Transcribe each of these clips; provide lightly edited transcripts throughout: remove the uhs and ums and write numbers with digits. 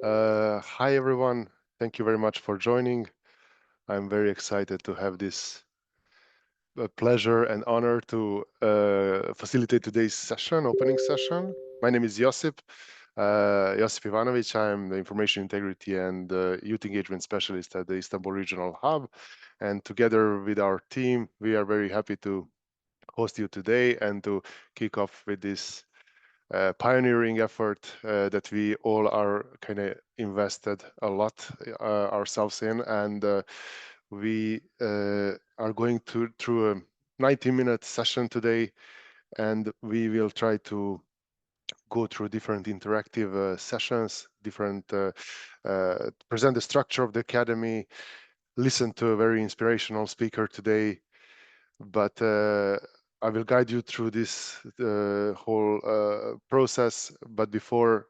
Hi, everyone. Thank you very much for joining. I'm very excited to have this pleasure and honor to facilitate today's session, opening session. My name is Josip Ivanovic. I'm the Information Integrity and Youth Engagement Specialist at the Istanbul Regional Hub. And together with our team, we are very happy to host you today and to kick off with this pioneering effort that we all are kind of invested a lot ourselves in, and we are going through a 90-minute session today, and we will try to go through different interactive sessions, present the structure of the academy, listen to a very inspirational speaker today, but I will guide you through this whole process. But before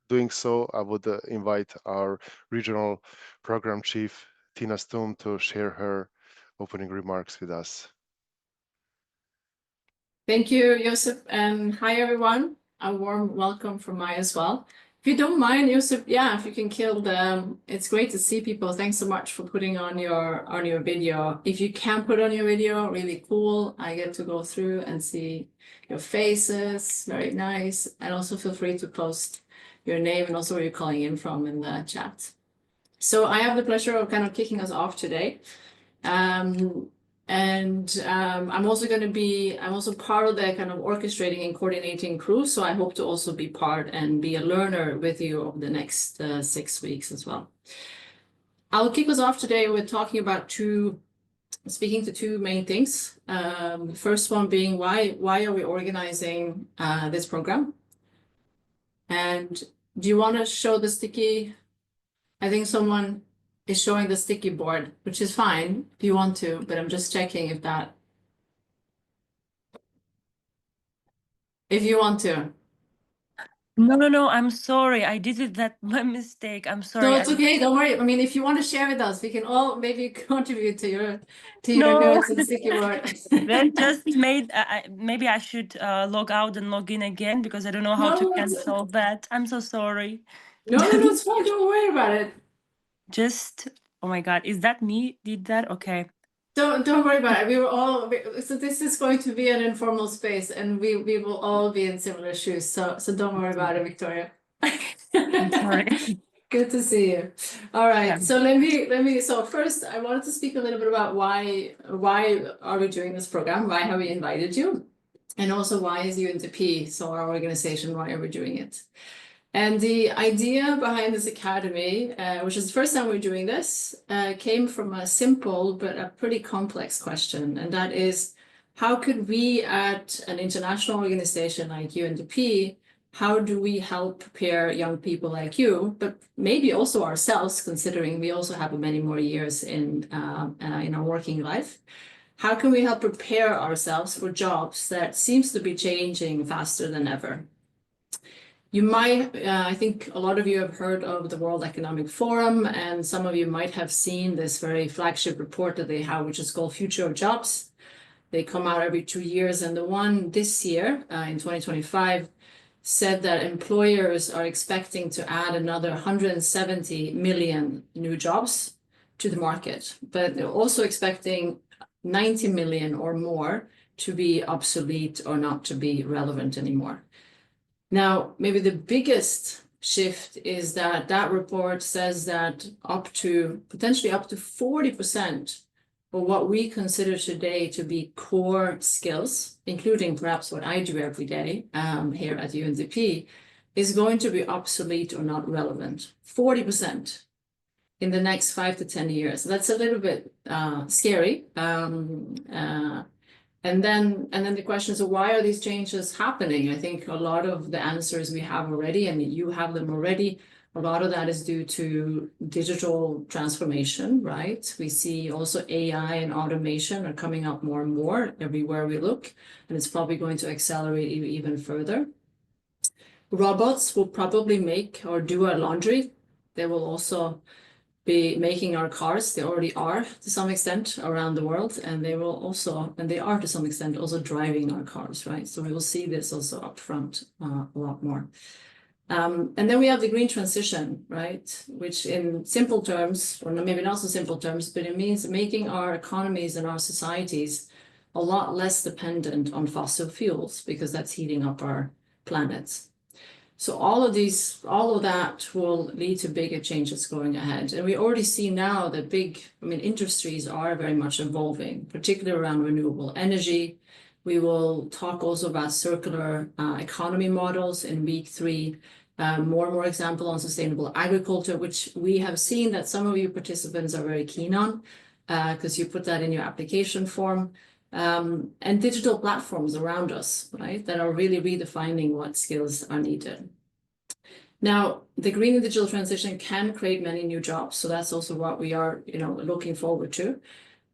doing so, I would invite our regional program chief, Tina Stum, to share her opening remarks with us. Thank you, Josip, and hi, everyone. A warm welcome from me as well. If you don't mind, Josip, yeah, if you can kill the, it's great to see people. Thanks so much for putting on your video. If you can put on your video, really cool. I get to go through and see your faces, very nice. And also feel free to post your name and also where you're calling in from in the chat. So I have the pleasure of kind of kicking us off today. I'm also part of the kind of orchestrating and coordinating crew. So I hope to also be part and be a learner with you over the next 6 weeks as well. I'll kick us off today with speaking to two main things. The first one being why are we organizing this program? And do you want to show the sticky? I think someone is showing the sticky board, which is fine if you want to, but I'm just checking if you want to. No, I'm sorry. I did it my mistake. I'm sorry. No, it's okay. Don't worry. I mean, if you want to share with us, we can all maybe contribute to your No. notes and sticky board. That just made, maybe I should log out and log in again because I don't know how to cancel that. I'm so sorry. No, it's fine. Don't worry about it. Just, oh my God, is that me did that? Okay. Don't worry about it. We were all, so this is going to be an informal space and we will all be in similar shoes. So don't worry about it, Victoria. I'm sorry. Good to see you. All right. Yeah. So so first I wanted to speak a little bit about why are we doing this program? Why have we invited you? And also why is UNDP, so our organization, why are we doing it? And the idea behind this academy, which is the first time we're doing this, came from a simple but a pretty complex question. And that is, how could we at an international organization like UNDP, how do we help prepare young people like you, but maybe also ourselves, considering we also have many more years in our working life? How can we help prepare ourselves for jobs that seems to be changing faster than ever? You might, I think a lot of you have heard of the World Economic Forum, and some of you might have seen this very flagship report that they have, which is called Future of Jobs. They come out every 2 years, and the one this year, in 2025, said that employers are expecting to add another 170 million new jobs to the market, but they're also expecting 90 million or more to be obsolete or not to be relevant anymore. Now, maybe the biggest shift is that report says that potentially up to 40% of what we consider today to be core skills, including perhaps what I do every day here at UNDP, is going to be obsolete or not relevant. 40% in the next 5 to 10 years. That's a little bit scary. And then the question is, why are these changes happening? I think a lot of the answers we have already, and you have them already, a lot of that is due to digital transformation, right? We see also AI and automation are coming up more and more everywhere we look, and it's probably going to accelerate even further. Robots will probably make or do our laundry. They will also be making our cars. They already are to some extent around the world, and they are to some extent also driving our cars, right? So we will see this also up front a lot more. And then we have the green transition, right? Which in simple terms, or maybe not so simple terms, but it means making our economies and our societies a lot less dependent on fossil fuels, because that's heating up our planets. So all of that will lead to bigger changes going ahead. And we already see now that industries are very much evolving, particularly around renewable energy. We will talk also about circular economy models in week 3. More and more example on sustainable agriculture, which we have seen that some of you participants are very keen on, because you put that in your application form. And digital platforms around us, right, that are really redefining what skills are needed. Now, the green and digital transition can create many new jobs, so that's also what we are, looking forward to.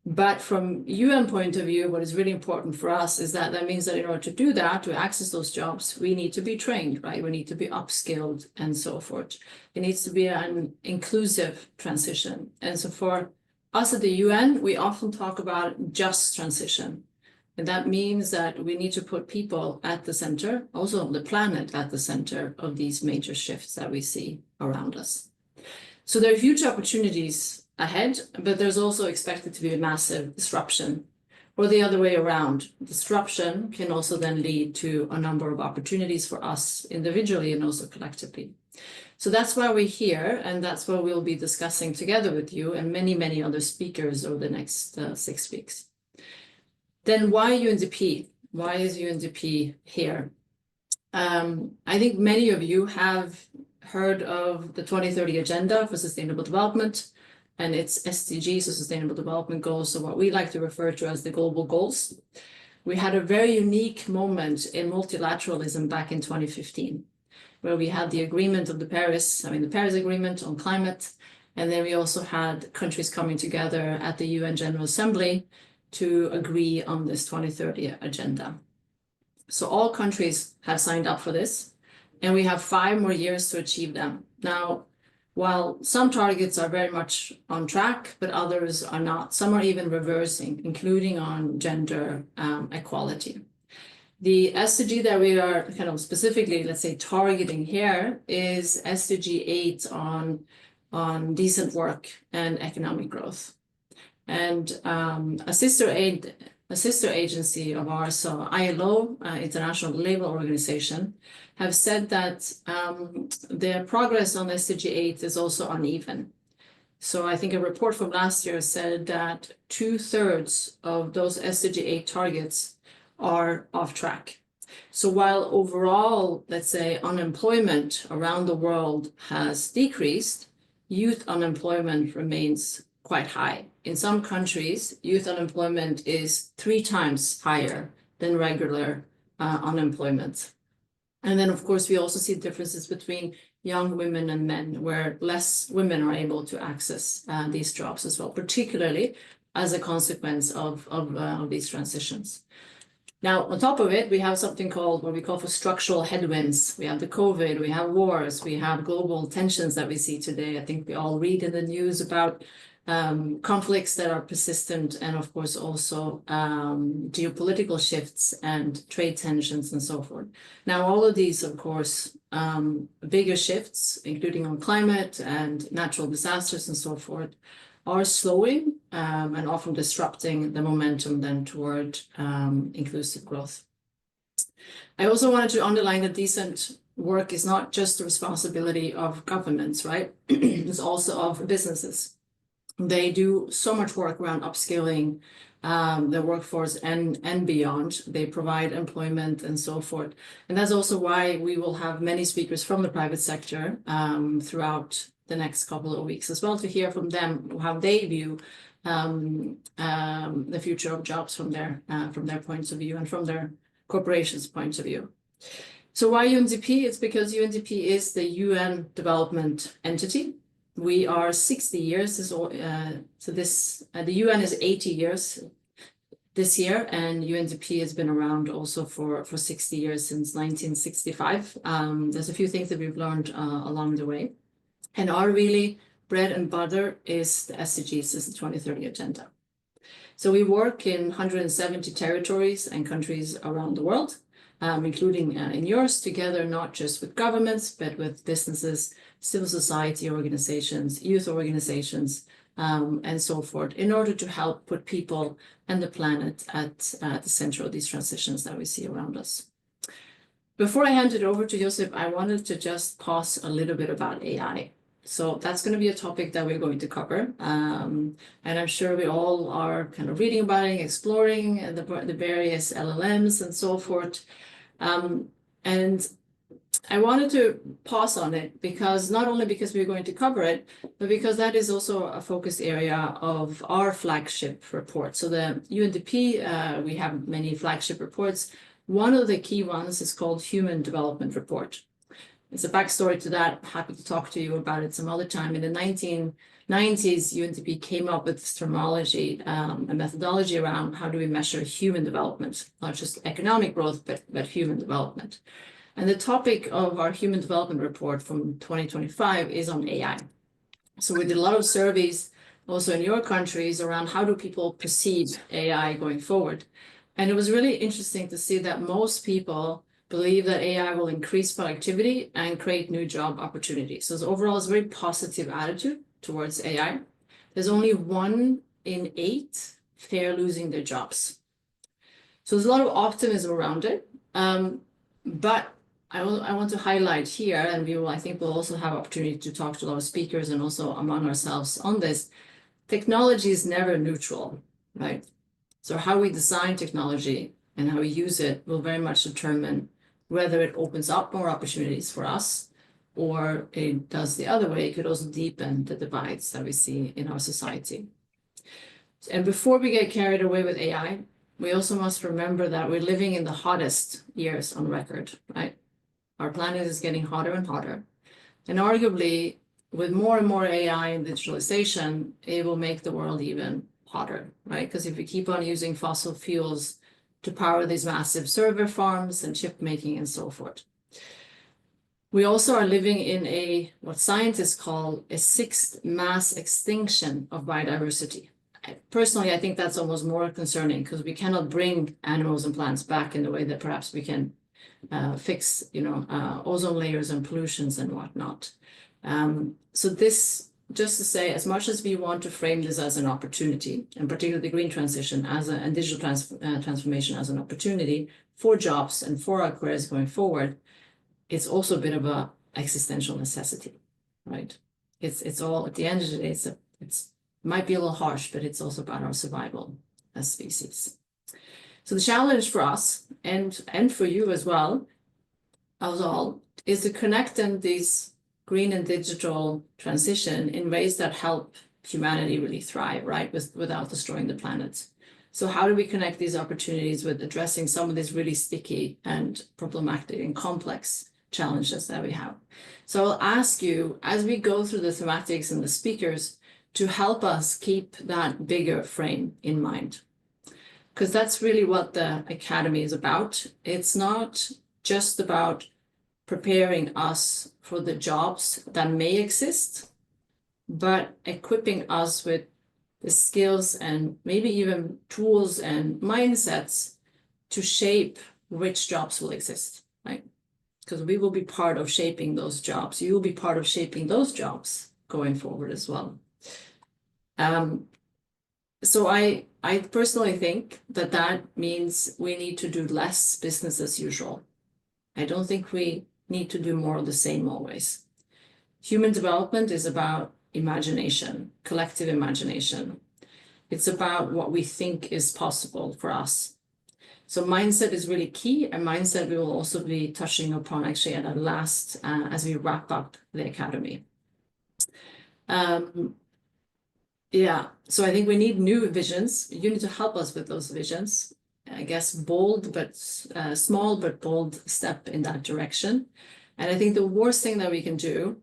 But from UN point of view, what is really important for us is that means that in order to do that, to access those jobs, we need to be trained, right? We need to be upskilled and so forth. It needs to be an inclusive transition. And so for us at the UN, we often talk about just transition. And that means that we need to put people at the center, also the planet at the center of these major shifts that we see around us. So there are huge opportunities ahead, but there's also expected to be a massive disruption, or the other way around. Disruption can also then lead to a number of opportunities for us individually and also collectively. So that's why we're here, and that's what we'll be discussing together with you and many, many other speakers over the next 6 weeks. Then why UNDP? Why is UNDP here? I think many of you have heard of the 2030 Agenda for Sustainable Development and its SDGs, so Sustainable Development Goals, so what we like to refer to as the global goals. We had a very unique moment in multilateralism back in 2015, where we had the agreement of the Paris Agreement on climate, and then we also had countries coming together at the UN General Assembly to agree on this 2030 agenda. So all countries have signed up for this, and we have 5 more years to achieve them. Now, while some targets are very much on track, but others are not. Some are even reversing, including on gender equality. The SDG that we are kind of specifically, let's say, targeting here is SDG 8 on decent work and economic growth. And a sister agency of ours, so ILO, International Labour Organization, have said that their progress on SDG 8 is also uneven. So I think a report from last year said that 2/3 of those SDG 8 targets are off track. So while overall, let's say, unemployment around the world has decreased, youth unemployment remains quite high. In some countries, youth unemployment is 3 times higher than regular unemployment. And then, of course, we also see differences between young women and men, where less women are able to access these jobs as well, particularly as a consequence of these transitions. Now, on top of it, we have something called what we call for structural headwinds. We have the COVID, we have wars, we have global tensions that we see today. I think we all read in the news about conflicts that are persistent, and of course also geopolitical shifts and trade tensions and so forth. Now, all of these, of course, bigger shifts, including on climate and natural disasters and so forth, are slowing and often disrupting the momentum then toward inclusive growth. I also wanted to underline that decent work is not just the responsibility of governments, right? It's also of businesses. They do so much work around upskilling the workforce and beyond. They provide employment and so forth. And that's also why we will have many speakers from the private sector throughout the next couple of weeks as well, to hear from them how they view the future of jobs from their points of view and from their corporations' points of view. So why UNDP? It's because UNDP is the UN development entity. We are 60 years, the UN is 80 years this year, and UNDP has been around also for 60 years, since 1965. There's a few things that we've learned along the way. And our really bread and butter is the SDGs, is the 2030 Agenda. So we work in 170 territories and countries around the world. including in yours, together, not just with governments, but with businesses, civil society organizations, youth organizations, and so forth, in order to help put people and the planet at the center of these transitions that we see around us. Before I hand it over to Joseph, I wanted to just pause a little bit about AI. So that's going to be a topic that we're going to cover. And I'm sure we all are kind of reading about it, exploring the various LLMs and so forth. And I wanted to pause on it because not only because we're going to cover it, but because that is also a focus area of our flagship report. So the UNDP, we have many flagship reports. One of the key ones is called Human Development Report. It's a backstory to that. Happy to talk to you about it some other time. In the 1990s, UNDP came up with terminology, a methodology around how do we measure human development, not just economic growth, but human development. And the topic of our Human Development Report from 2025 is on AI. So we did a lot of surveys also in your countries around how do people perceive AI going forward. And it was really interesting to see that most people believe that AI will increase productivity and create new job opportunities. So overall, it's a very positive attitude towards AI. There's only 1 in 8 fear losing their jobs. So there's a lot of optimism around it. But I want to highlight here, and I think we'll also have opportunity to talk to a lot of speakers and also among ourselves on this. Technology is never neutral, right? So how we design technology and how we use it will very much determine whether it opens up more opportunities for us or it does the other way. It could also deepen the divides that we see in our society. And before we get carried away with AI, we also must remember that we're living in the hottest years on record, right? Our planet is getting hotter and hotter. And arguably, with more and more AI and digitalization, it will make the world even hotter, right? Because if we keep on using fossil fuels to power these massive server farms and chip making and so forth. We also are living in what scientists call a 6th mass extinction of biodiversity. Personally, I think that's almost more concerning because we cannot bring animals and plants back in the way that perhaps we can fix, ozone layers and pollutions and whatnot. So this, just to say, as much as we want to frame this as an opportunity, and particularly the green transition and digital transformation as an opportunity for jobs and for our careers going forward, it's also a bit of a existential necessity, right? It's all, at the end of the day, it might be a little harsh, but it's also about our survival as species. So the challenge for us and for you as well, is to connect them these green and digital transition in ways that help humanity really thrive, right, without destroying the planet. So how do we connect these opportunities with addressing some of these really sticky and problematic and complex challenges that we have? So I'll ask you, as we go through the thematics and the speakers, to help us keep that bigger frame in mind. Because that's really what the Academy is about. It's not just about preparing us for the jobs that may exist, but equipping us with the skills and maybe even tools and mindsets to shape which jobs will exist, right? Because we will be part of shaping those jobs. You will be part of shaping those jobs going forward as well. So I personally think that means we need to do less business as usual. I don't think we need to do more of the same always. Human development is about imagination, collective imagination. It's about what we think is possible for us. So mindset is really key, and mindset we will also be touching upon actually at our last, as we wrap up the Academy. Yeah, so I think we need new visions. You need to help us with those visions. I guess bold, but small but bold step in that direction. And I think the worst thing that we can do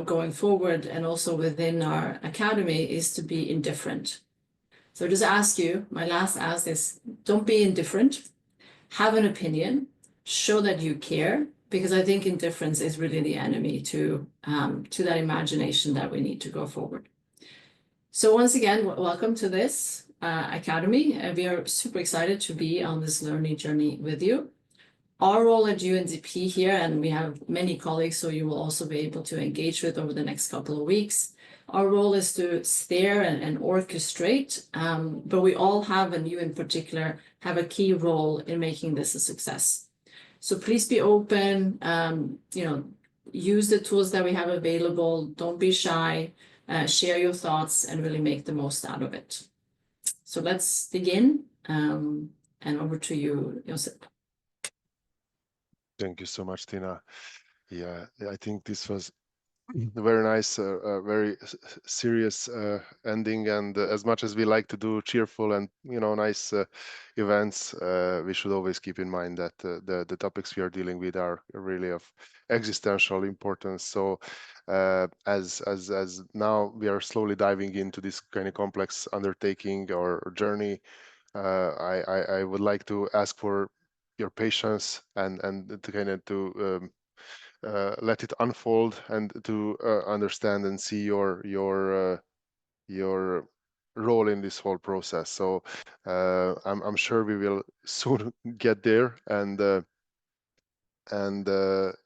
going forward and also within our Academy is to be indifferent. So just ask you, my last ask is, don't be indifferent, have an opinion, show that you care, because I think indifference is really the enemy to that imagination that we need to go forward. So once again, welcome to this Academy. We are super excited to be on this learning journey with you. Our role at UNDP here, and we have many colleagues, so you will also be able to engage with over the next couple of weeks. Our role is to steer and orchestrate, but we all have, and you in particular, have a key role in making this a success. So please be open, use the tools that we have available, don't be shy, share your thoughts and really make the most out of it. So let's begin, and over to you, Josip. Thank you so much, Tina. Yeah, I think this was a very nice, very serious ending. And as much as we like to do cheerful and nice events, we should always keep in mind that the topics we are dealing with are really of existential importance. So as now we are slowly diving into this kind of complex undertaking or journey, I would like to ask for your patience and to kind of let it unfold and to understand and see your role in this whole process. So I'm sure we will soon get there, and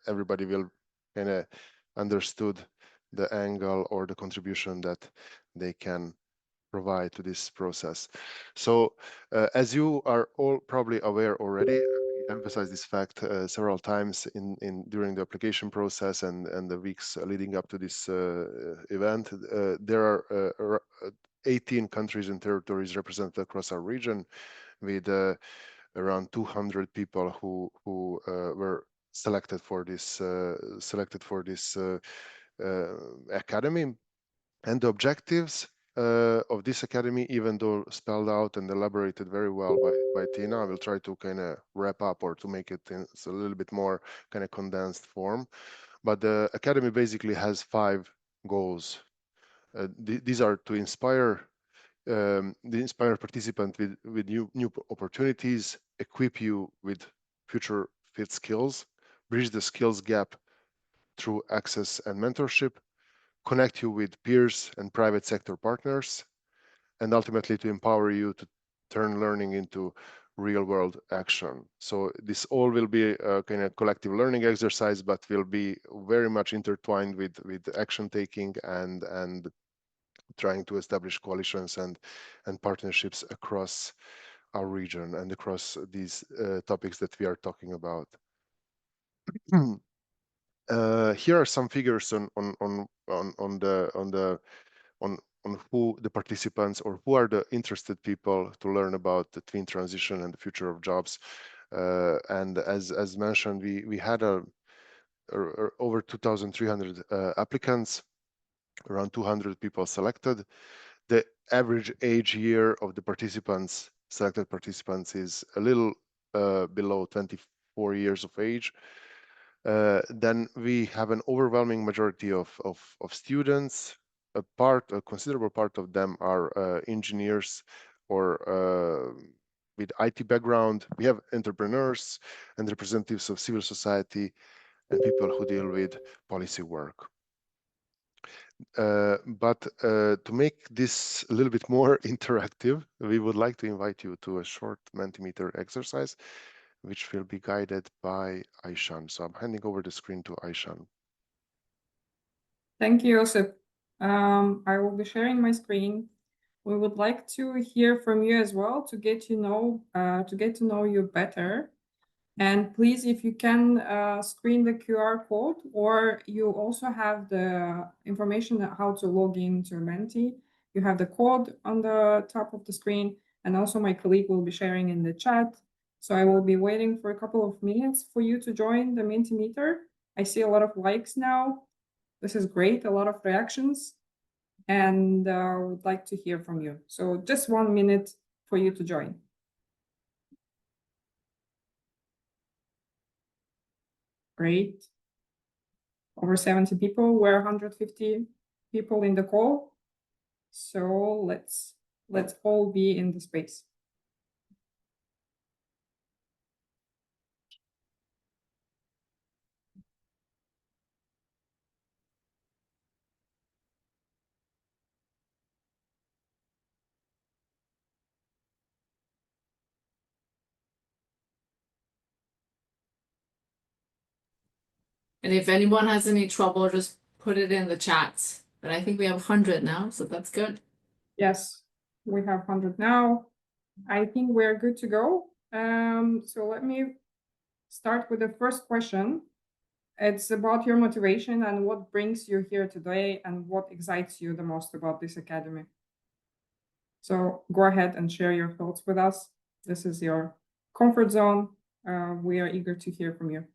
everybody will kind of understood the angle or the contribution that they can provide to this process. So as you are all probably aware already, we emphasize this fact several times in during the application process and the weeks leading up to this event. There are 18 countries and territories represented across our region, with around 200 people who were selected for this academy. And the objectives of this academy, even though spelled out and elaborated very well by Tina, I will try to kind of wrap up or to make it in a little bit more kind of condensed form. But the academy basically has 5 goals. These are to inspire the inspire participant with new opportunities, equip you with future fit skills, bridge the skills gap through access and mentorship, connect you with peers and private sector partners, and ultimately to empower you to turn learning into real world action. So this all will be a kind of collective learning exercise, but will be very much intertwined with action taking and trying to establish coalitions and partnerships across our region and across these topics that we are talking about. Here are some figures on who the participants or who are the interested people to learn about the twin transition and the future of jobs. And as mentioned, we had over 2,300 applicants, around 200 people selected. The average age year of the selected participants is a little below 24 years of age. Then we have an overwhelming majority of students. A considerable part of them are engineers or with IT background. We have entrepreneurs and representatives of civil society and people who deal with policy work. But to make this a little bit more interactive, we would like to invite you to a short Mentimeter exercise, which will be guided by Aishan. So I'm handing over the screen to Aishan. Thank you, Josip. I will be sharing my screen. We would like to hear from you as well to get to know you better. And please, if you can screen the QR code, or you also have the information on how to log into Menti. You have the code on the top of the screen, and also my colleague will be sharing in the chat. So I will be waiting for a couple of minutes for you to join the Mentimeter. I see a lot of likes now. This is great, a lot of reactions, and would like to hear from you. So just 1 minute for you to join. Great. Over 70 people, we're 150 people in the call. So let's all be in the space. And if anyone has any trouble, just put it in the chat. But I think we have 100 now, so that's good. Yes, we have 100 now. I think we're good to go. So let me start with the first question. It's about your motivation and what brings you here today and what excites you the most about this academy. So go ahead and share your thoughts with us. This is your comfort zone. We are eager to hear from you.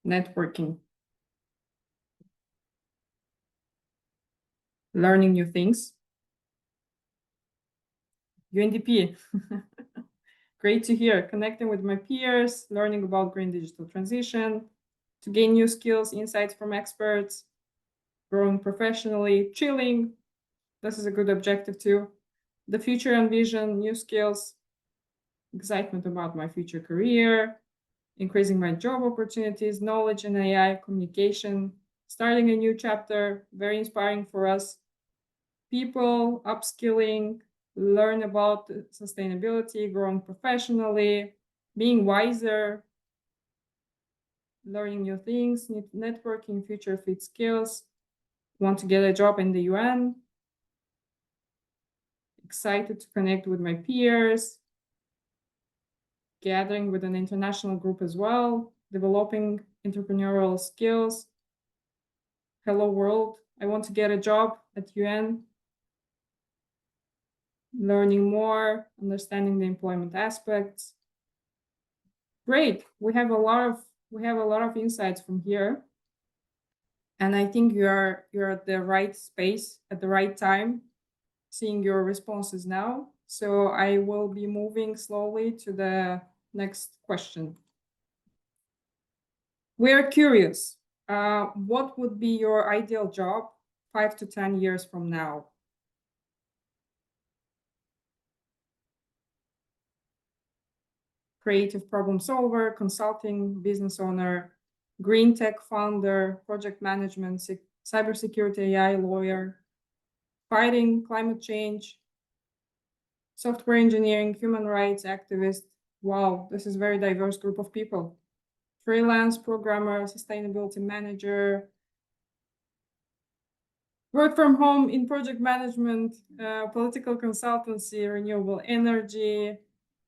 Networking. Learning new things. UNDP. Great to hear. Connecting with my peers, learning about green digital transition, to gain new skills, insights from experts, growing professionally, chilling. This is a good objective too. The future and vision, new skills, excitement about my future career, increasing my job opportunities, knowledge in AI, communication, starting a new chapter, very inspiring for us. People, upskilling, learn about sustainability, growing professionally, being wiser, learning new things, networking, future fit skills, want to get a job in the UN, excited to connect with my peers, gathering with an international group as well, developing entrepreneurial skills. Hello world, I want to get a job at UN, learning more, understanding the employment aspects. Great, we have a lot of insights from here. And I think you're at the right space at the right time, seeing your responses now. So I will be moving slowly to the next question. We're curious, what would be your ideal job 5 to 10 years from now? Creative problem solver, consulting, business owner, green tech founder, project management, cybersecurity AI lawyer, fighting climate change, software engineering, human rights activist. Wow, this is a very diverse group of people. Freelance programmer, sustainability manager, work from home in project management, political consultancy, renewable energy,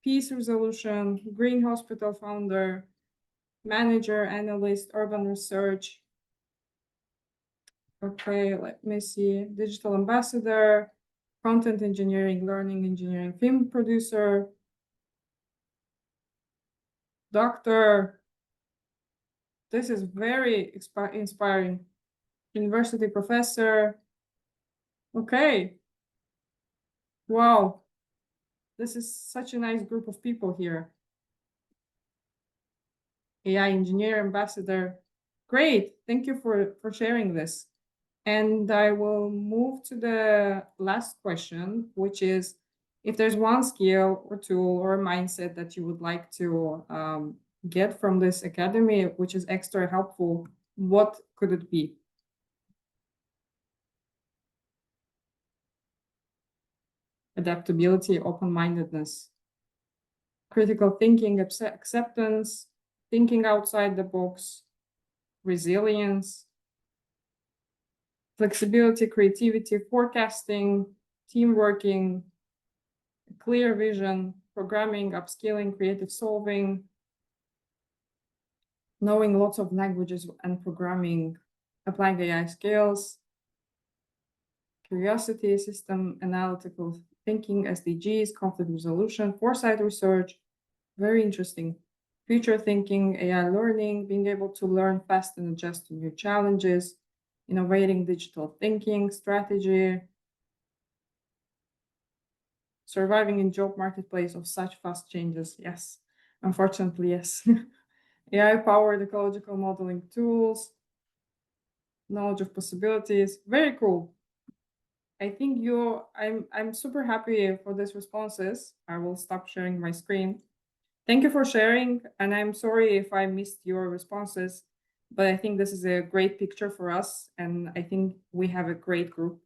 peace resolution, green hospital founder, manager, analyst, urban research. Okay, let me see. Digital ambassador, content engineering, learning engineering, film producer, doctor. This is very inspiring. University professor. Okay. Wow. This is such a nice group of people here. AI engineer, ambassador. Great. Thank you for sharing this. And I will move to the last question, which is, if there's one skill or tool or mindset that you would like to get from this academy, which is extra helpful, what could it be? Adaptability, open-mindedness, critical thinking, acceptance, thinking outside the box, resilience, flexibility, creativity, forecasting, team working, clear vision, programming, upskilling, creative solving, knowing lots of languages and programming, applying AI skills, curiosity, system analytical thinking, SDGs, conflict resolution, foresight research, very interesting. Future thinking, AI learning, being able to learn fast and adjust to new challenges, innovating digital thinking, strategy, surviving in job marketplace of such fast changes. Yes, unfortunately, yes. AI-powered ecological modeling tools, knowledge of possibilities, very cool. I think I'm super happy for these responses. I will stop sharing my screen. Thank you for sharing, and I'm sorry if I missed your responses, but I think this is a great picture for us, and I think we have a great group.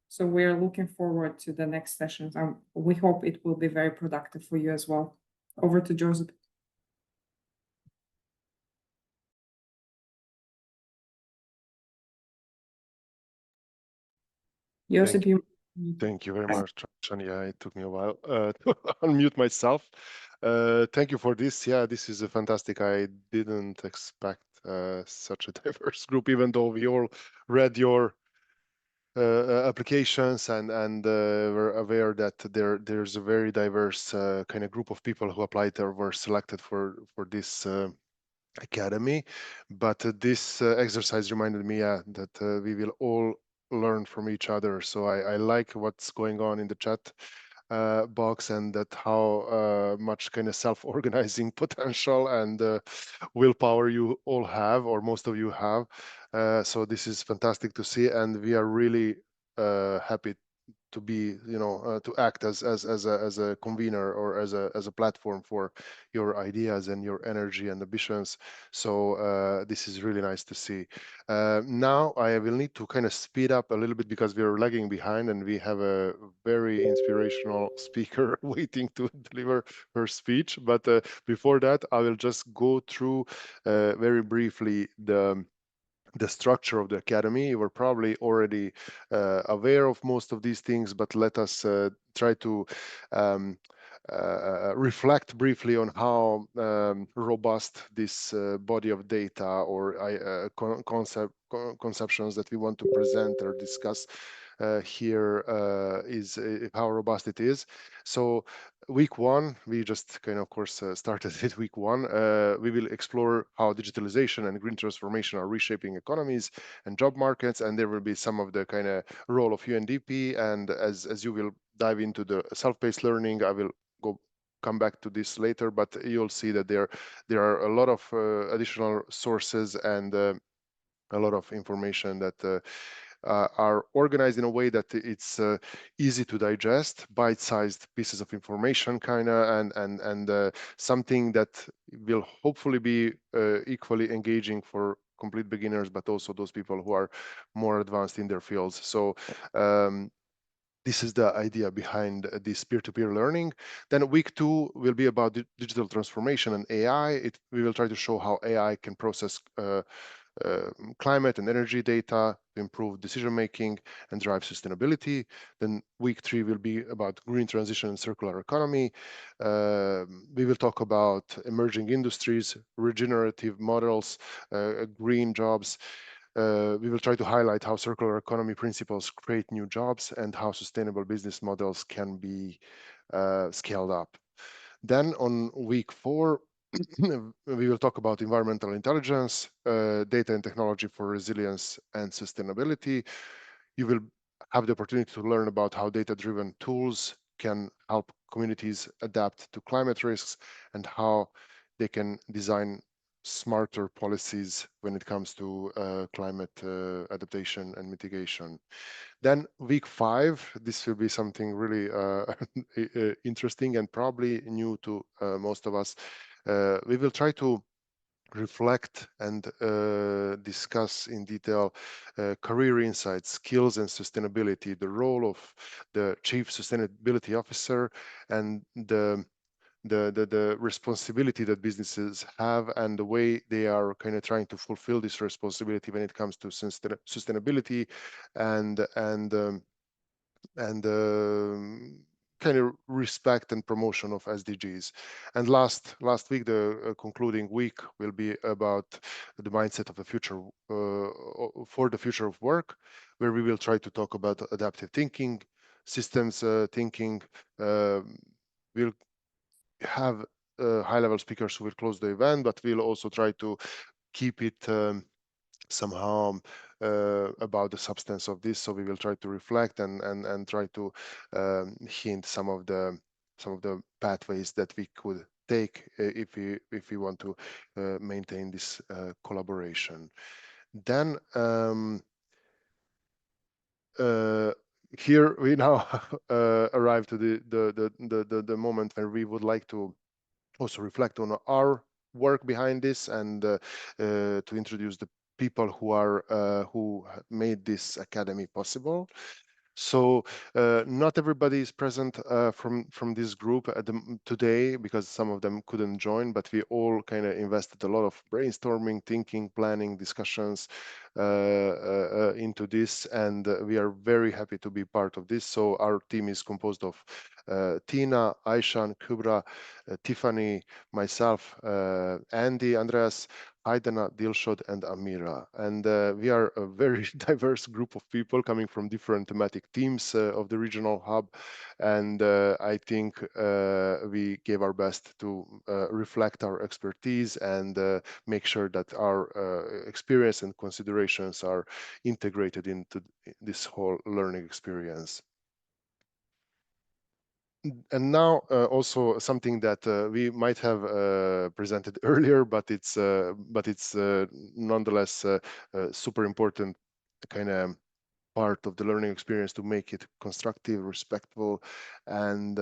So we're looking forward to the next sessions. We hope it will be very productive for you as well. Over to Joseph. Josip, you. Thank you very much, Shani. Yeah, it took me a while to unmute myself. Thank you for this. Yeah, this is a fantastic. I didn't expect such a diverse group, even though we all read your applications and were aware that there's a very diverse kind of group of people who applied or were selected for this academy. But this exercise reminded me that we will all learn from each other. So I like what's going on in the chat box, and that how much kind of self-organizing potential and willpower you all have, or most of you have. So this is fantastic to see, and we are really happy to be, to act as a convener or as a platform for your ideas and your energy and ambitions. So this is really nice to see. Now I will need to kind of speed up a little bit because we are lagging behind, and we have a very inspirational speaker waiting to deliver her speech. But before that, I will just go through very briefly the structure of the academy. You were probably already aware of most of these things, but let us try to reflect briefly on how robust this body of data or conceptions that we want to present or discuss here is how robust it is. So week one, we just kind of course started with week one. We will explore how digitalization and green transformation are reshaping economies and job markets, and there will be some of the kind of role of UNDP. And as you will dive into the self-paced learning, I will come back to this later, but you'll see that there are a lot of additional sources and a lot of information that are organized in a way that it's easy to digest, bite-sized pieces of information, kind of, and something that will hopefully be equally engaging for complete beginners, but also those people who are more advanced in their fields. So this is the idea behind this peer-to-peer learning. Then week two will be about digital transformation and AI. We will try to show how AI can process climate and energy data to improve decision making and drive sustainability. Then week three will be about green transition and circular economy. We will talk about emerging industries, regenerative models, green jobs. We will try to highlight how circular economy principles create new jobs and how sustainable business models can be scaled up. Then on week four, we will talk about environmental intelligence, data and technology for resilience and sustainability. You will have the opportunity to learn about how data-driven tools can help communities adapt to climate risks and how they can design smarter policies when it comes to climate adaptation and mitigation. Then week five, this will be something really interesting and probably new to most of us. We will try to reflect and discuss in detail career insights, skills and sustainability, the role of the Chief Sustainability Officer, and the responsibility that businesses have and the way they are kind of trying to fulfill this responsibility when it comes to sustainability and kind of respect and promotion of SDGs. And last week, the concluding week will be about the mindset of the future for the future of work, where we will try to talk about adaptive thinking, systems thinking. We'll have high-level speakers who will close the event, but we'll also try to keep it somehow about the substance of this. So we will try to reflect and try to hint some of the pathways that we could take if we want to maintain this collaboration. Then here we now arrive to the moment where we would like to also reflect on our work behind this and to introduce the people who made this academy possible. So not everybody is present from this group today, because some of them couldn't join, but we all kind of invested a lot of brainstorming, thinking, planning, discussions into this, and we are very happy to be part of this. So our team is composed of Tina, Aishan, Kubra, Tiffany, myself, Andy, Andreas, Aidana, Dilshod, and Amira. And we are a very diverse group of people coming from different thematic teams of the regional hub. And I think we gave our best to reflect our expertise and make sure that our experience and considerations are integrated into this whole learning experience. And now also something that we might have presented earlier, but it's nonetheless super important kind of part of the learning experience to make it constructive, respectful, and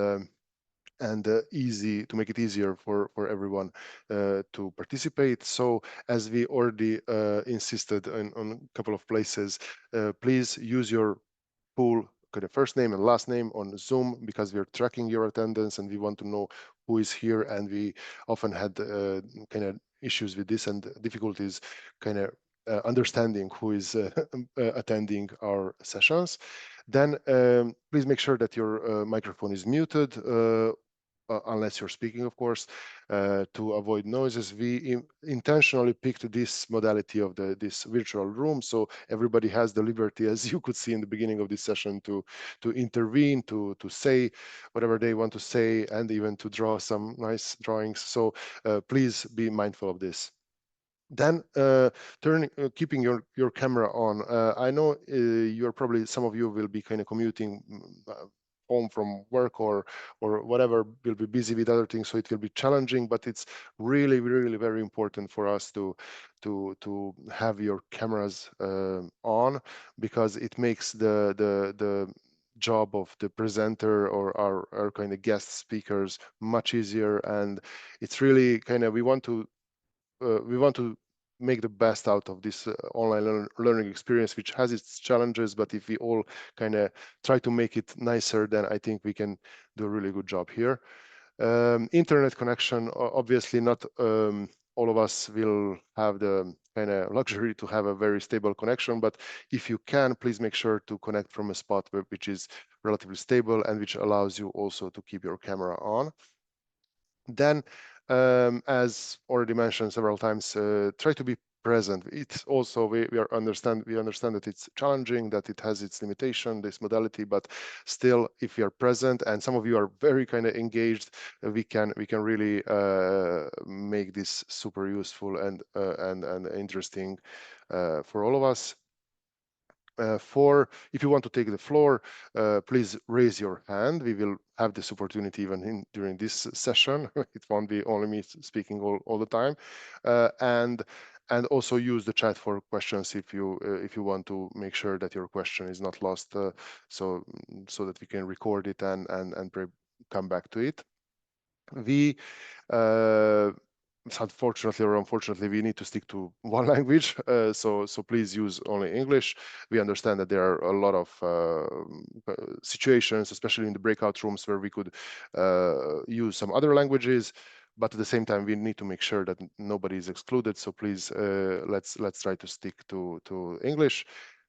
easy, to make it easier for everyone to participate. So as we already insisted on a couple of places, please use your full kind of first name and last name on Zoom, because we're tracking your attendance and we want to know who is here. And we often had kind of issues with this and difficulties kind of understanding who is attending our sessions. Then please make sure that your microphone is muted, unless you're speaking, of course, to avoid noises. We intentionally picked this modality of this virtual room, so everybody has the liberty, as you could see in the beginning of this session, to intervene, to say whatever they want to say, and even to draw some nice drawings. So please be mindful of this. Then keeping your camera on. I know you're probably, some of you will be kind of commuting home from work or whatever, will be busy with other things, so it will be challenging, but it's really very important for us to have your cameras on, because it makes the job of the presenter or our kind of guest speakers much easier. And it's really kind of, we want to make the best out of this online learning experience, which has its challenges, but if we all kind of try to make it nicer, then I think we can do a really good job here. Internet connection, obviously not all of us will have the kind of luxury to have a very stable connection, but if you can, please make sure to connect from a spot which is relatively stable and which allows you also to keep your camera on. Then, as already mentioned several times, try to be present. It's also, we understand that it's challenging, that it has its limitation, this modality, but still, if you are present, and some of you are very kind of engaged, we can really make this super useful and interesting for all of us. If you want to take the floor, please raise your hand. We will have this opportunity even during this session. It won't be only me speaking all the time. And also use the chat for questions if you want to make sure that your question is not lost, so that we can record it and come back to it. We unfortunately or unfortunately, we need to stick to one language, so please use only English. We understand that there are a lot of situations, especially in the breakout rooms, where we could use some other languages, but at the same time we need to make sure that nobody is excluded. So please, let's try to stick to English.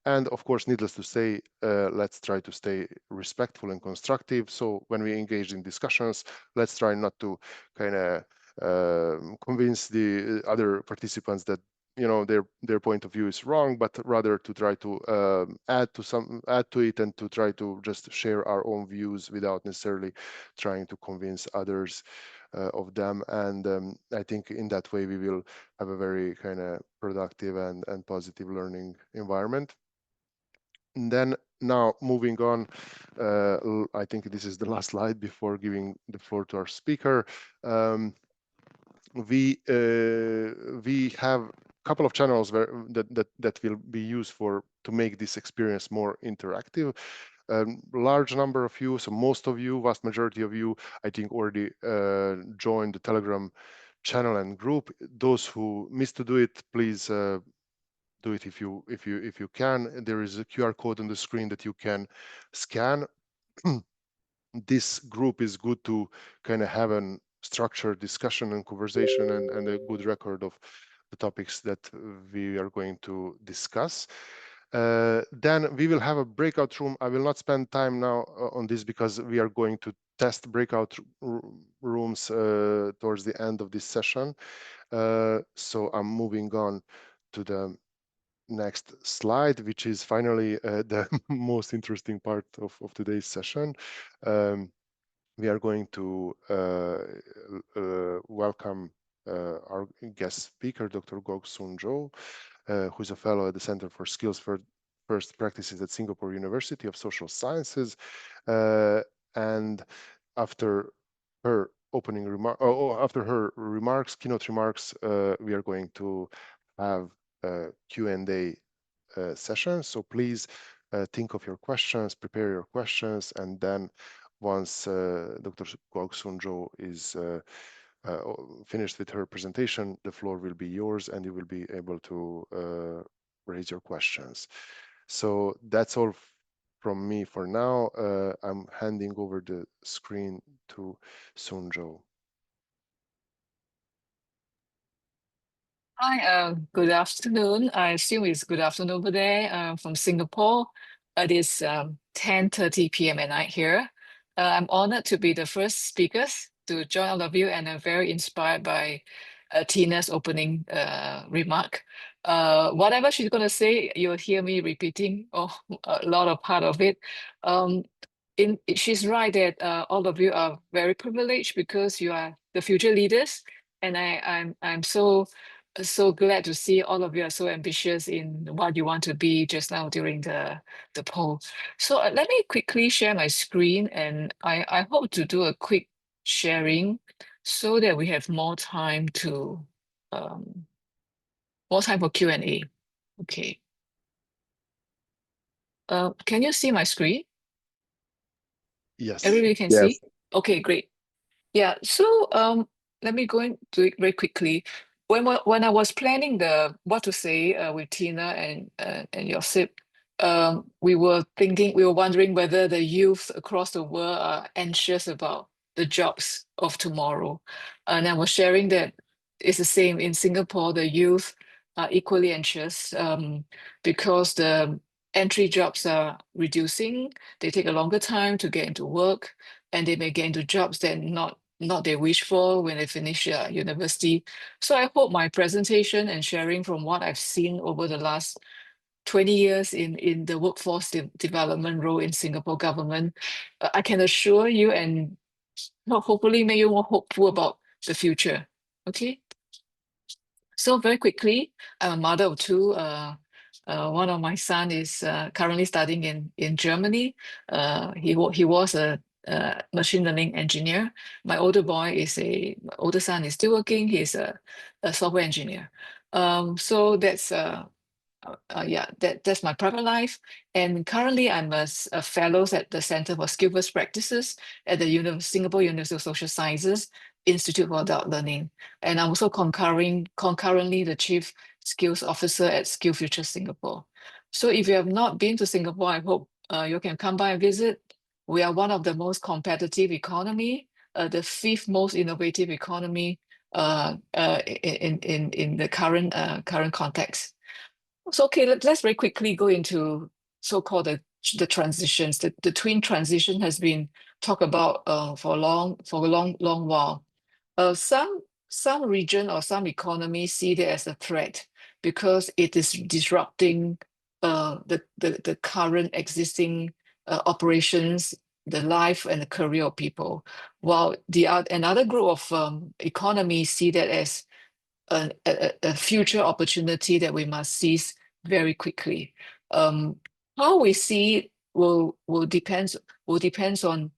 And of course, needless to say, let's try to stay respectful and constructive. So when we engage in discussions, let's try not to kind of convince the other participants that their point of view is wrong, but rather to try to add to it, and to try to just share our own views without necessarily trying to convince others of them. And I think in that way we will have a very kind of productive and positive learning environment. And then now moving on, I think this is the last slide before giving the floor to our speaker. We have a couple of channels that will be used to make this experience more interactive. Large number of you, so most of you, vast majority of you, I think already joined the Telegram channel and group. Those who missed to do it, please do it if you can. There is a QR code on the screen that you can scan. This group is good to kind of have a structured discussion and conversation and a good record of the topics that we are going to discuss. Then we will have a breakout room. I will not spend time now on this because we are going to test breakout rooms towards the end of this session. So I'm moving on to the next slide, which is finally the most interesting part of today's session. We are going to welcome our guest speaker, Dr. Gog Soon Joo, who is a fellow at the Center for Skills First Practices at Singapore University of Social Sciences. And after her opening remark, after her remarks, keynote remarks, we are going to have a Q&A session. So please think of your questions, prepare your questions, and then once Dr. Gog Soon Joo is finished with her presentation, the floor will be yours and you will be able to raise your questions. So that's all from me for now. I'm handing over the screen to Soon Joo. Hi, good afternoon. I assume it's good afternoon over there. I'm from Singapore. It is 10:30 p.m. at night here. I'm honored to be the first speakers to join all of you, and I'm very inspired by Tina's opening remark. Whatever she's going to say, you'll hear me repeating a lot of part of it. She's right that all of you are very privileged because you are the future leaders, and I'm so glad to see all of you are so ambitious in what you want to be just now during the poll. So let me quickly share my screen, and I hope to do a quick sharing so that we have more time to more time for Q&A. Okay. Can you see my screen? Yes. Everybody can see? Okay, great. Yeah, so let me go into it very quickly. When I was planning what to say with Tina and Josip, we were wondering whether the youth across the world are anxious about the jobs of tomorrow. And I was sharing that it's the same in Singapore. The youth are equally anxious because the entry jobs are reducing. They take a longer time to get into work, and they may get into jobs that not they wish for when they finish university. So I hope my presentation and sharing from what I've seen over the last 20 years in the workforce development role in Singapore government, I can assure you and hopefully make you more hopeful about the future. Okay. So very quickly, I'm a mother of two. One of my son is currently studying in Germany. He was a machine learning engineer. My older son is still working. He's a software engineer. So that's that's my private life. And currently I'm a fellow at the Center for Skillsfuture Practices at the Singapore University of Social Sciences Institute for Adult Learning. And I'm also concurrently the Chief Skills Officer at SkillsFuture Singapore. So if you have not been to Singapore, I hope you can come by and visit. We are one of the most competitive economy, the fifth most innovative economy in the current context. So okay, let's very quickly go into so-called the transitions. The twin transition has been talked about for a long while. Some region or some economies see it as a threat because it is disrupting the current existing operations, the life and the career of people. While another group of economies see that as a future opportunity that we must seize very quickly. How we see it will depends on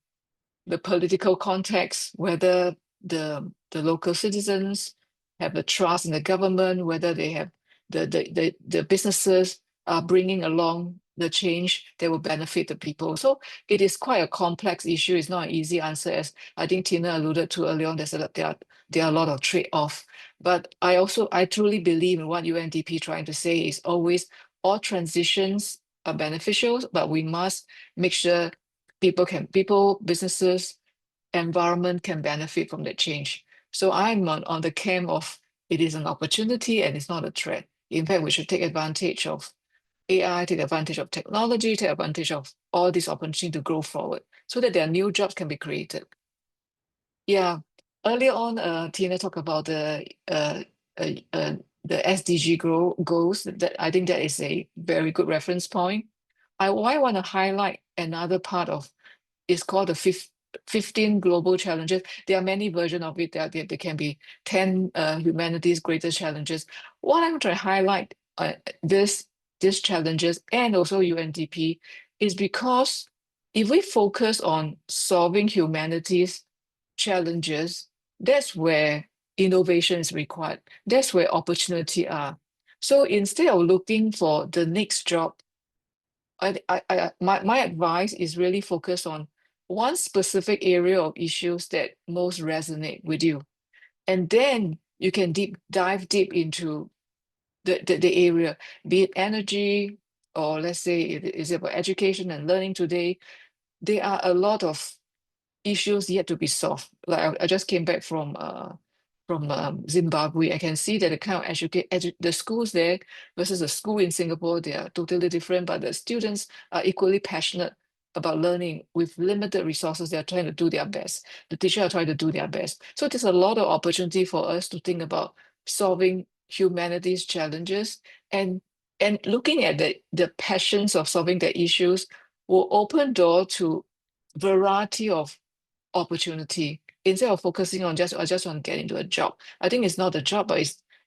the political context, whether the local citizens have a trust in the government, whether they have the businesses are bringing along the change that will benefit the people. So it is quite a complex issue. It's not an easy answer, as I think Tina alluded to earlier on. There are a lot of trade-off. But I truly believe in what UNDP trying to say is always all transitions are beneficial, but we must make sure people, businesses, environment can benefit from the change. So I'm on the camp of it is an opportunity and it's not a threat. In fact, we should take advantage of AI, take advantage of technology, take advantage of all these opportunities to grow forward so that there are new jobs can be created. Yeah, earlier on, Tina talked about the SDG goals. That I think that is a very good reference point. I want to highlight another part of it's called the 15 global challenges. There are many versions of it. There can be 10 humanities greatest challenges. What I'm trying to highlight these challenges and also UNDP is because if we focus on solving humanities challenges, that's where innovation is required. That's where opportunity are. So instead of looking for the next job, my advice is really focus on one specific area of issues that most resonate with you. And then you can dive deep into the area, be it energy, or let's say it is about education and learning today. There are a lot of issues yet to be solved. Like I just came back from Zimbabwe. I can see that the kind of the schools there versus the school in Singapore, they are totally different, but the students are equally passionate about learning. With limited resources, they are trying to do their best. The teachers are trying to do their best. So there's a lot of opportunity for us to think about solving humanities challenges and looking at the passions of solving the issues will open door to variety of opportunity instead of focusing on I just want to get into a job. I think it's not the job, but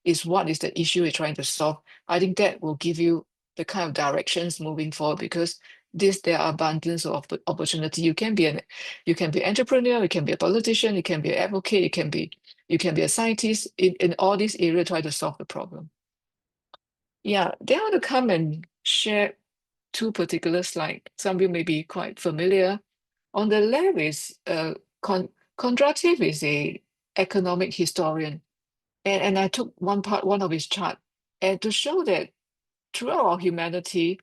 it's what is the issue you're trying to solve. I think that will give you the kind of directions moving forward because there are abundance of opportunity. You can be entrepreneur, you can be a politician, you can be an advocate, you can be a scientist in all these areas try to solve the problem. Yeah, they want to come and share two particular slides. Some of you may be quite familiar. On the left is Kondrativ is a economic historian, and I took one of his chart, and to show that throughout our humanity,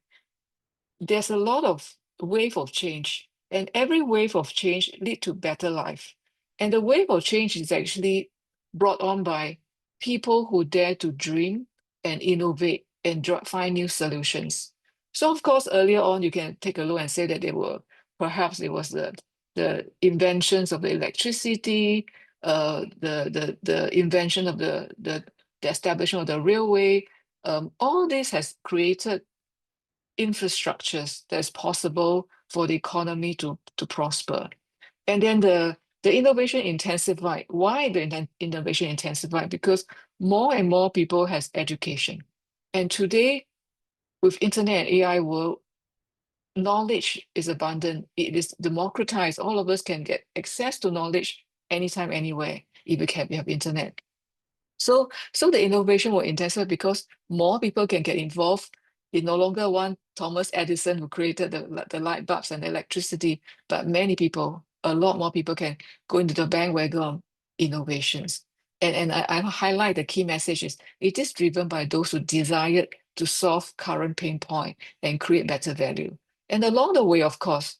there's a lot of wave of change, and every wave of change lead to better life. And the wave of change is actually brought on by people who dare to dream and innovate and find new solutions. So of course, earlier on, you can take a look and say that perhaps it was the inventions of the electricity, the invention of the establishment of the railway. All this has created infrastructures that's possible for the economy to prosper. And then the innovation intensified. Why the innovation intensified? Because more and more people has education. And today, with internet and AI world, knowledge is abundant. It is democratized. All of us can get access to knowledge anytime, anywhere, if we have internet. So the innovation will intensify because more people can get involved. You no longer want Thomas Edison who created the light bulbs and electricity, but many people, a lot more people can go into the bandwagon of innovations. And I highlight the key message is it is driven by those who desire to solve current pain point and create better value. And along the way, of course,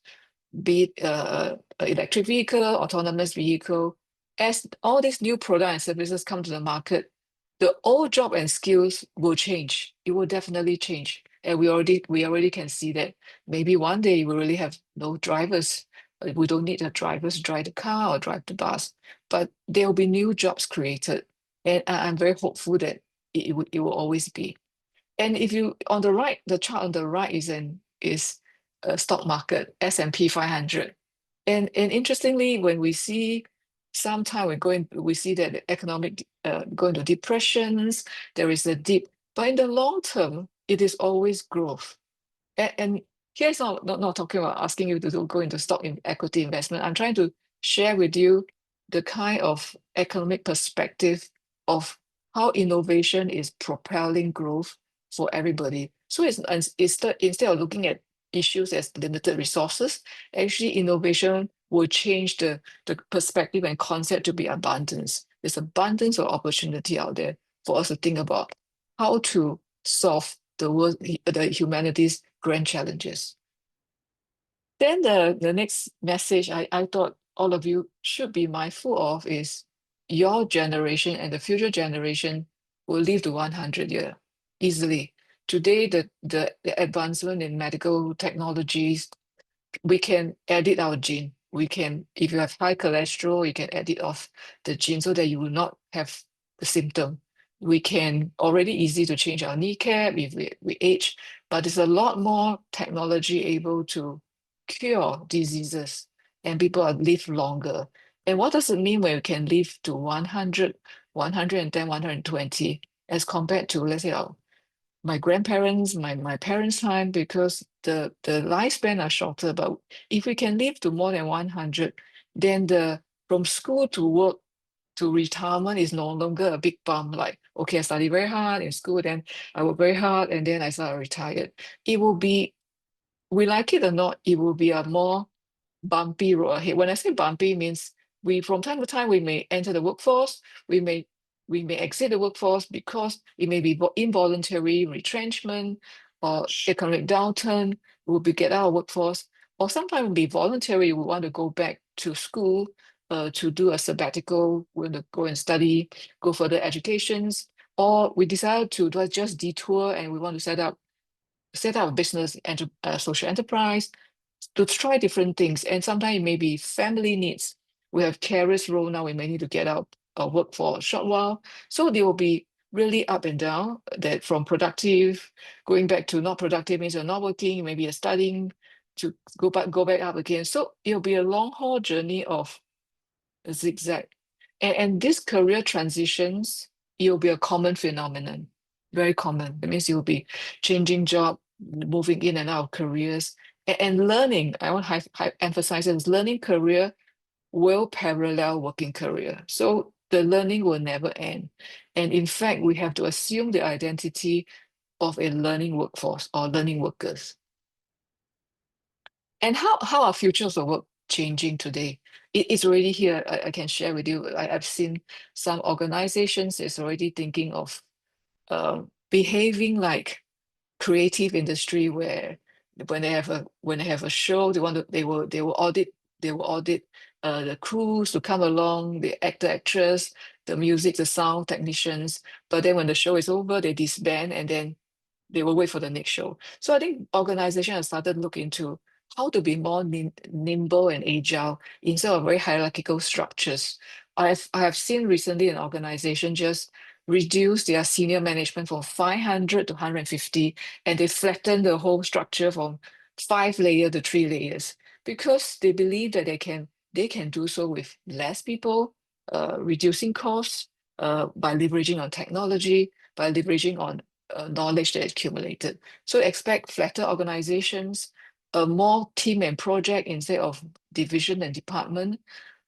be it electric vehicle, autonomous vehicle, as all these new products and services come to the market, the old job and skills will change. It will definitely change. And we already can see that maybe one day we really have no drivers. We don't need the drivers to drive the car or drive the bus, but there will be new jobs created. And I'm very hopeful that it will always be. And if you on the right, the chart on the right is a stock market, S&P 500. And interestingly, when we see sometime we see that the economic going to depressions, there is a dip. But in the long term, it is always growth. And here's not talking about asking you to go into stock in equity investment. I'm trying to share with you the kind of economic perspective of how innovation is propelling growth for everybody. So instead of looking at issues as limited resources, actually innovation will change the perspective and concept to be abundance. There's abundance of opportunity out there for us to think about how to solve the humanity's grand challenges. Then the next message I thought all of you should be mindful of is your generation and the future generation will live to 100 years easily. Today, the advancement in medical technologies, we can edit our gene. We can, if you have high cholesterol, you can edit off the gene so that you will not have the symptom. We can already easy to change our kneecap if we age, but there's a lot more technology able to cure diseases and people are live longer. And what does it mean when we can live to 100, 110, 120 as compared to, let's say, my grandparents, my parents' time, because the lifespan are shorter. But if we can live to more than 100, then from school to work to retirement is no longer a big bump. Like, okay, I study very hard in school, then I work very hard, and then I start retired. It will be, we like it or not, it will be a more bumpy road ahead. When I say bumpy, means we from time to time we may enter the workforce, we may exit the workforce because it may be involuntary retrenchment or economic downturn. We'll be get out of workforce, or sometimes it'll be voluntary. We want to go back to school to do a sabbatical. We want to go and study, go further educations, or we decide to just detour and we want to set up a business and social enterprise to try different things. And sometimes it may be family needs. We have carers role now, we may need to get out work for a short while. So they will be really up and down, that from productive, going back to not productive means you're not working, maybe you're studying, to go back up again. So it'll be a long haul journey of a zigzag. And these career transitions, it'll be a common phenomenon, very common. That means you'll be changing job, moving in and out of careers, and learning. I want to emphasize this, learning career will parallel working career. So the learning will never end. And in fact, we have to assume the identity of a learning workforce or learning workers. And how are futures of work changing today? It's already here. I can share with you. I've seen some organizations is already thinking of behaving like creative industry, where when they have a show, they will audit the crews to come along, the actor, actress, the music, the sound technicians. But then when the show is over, they disband and then they will wait for the next show. So I think organizations have started looking into how to be more nimble and agile instead of very hierarchical structures. I have seen recently an organization just reduce their senior management from 500 to 150, and they flatten the whole structure from 5 layers to 3 layers because they believe that they can do so with less people, reducing costs by leveraging on technology, by leveraging on knowledge that is accumulated. So expect flatter organizations, more team and project instead of division and department.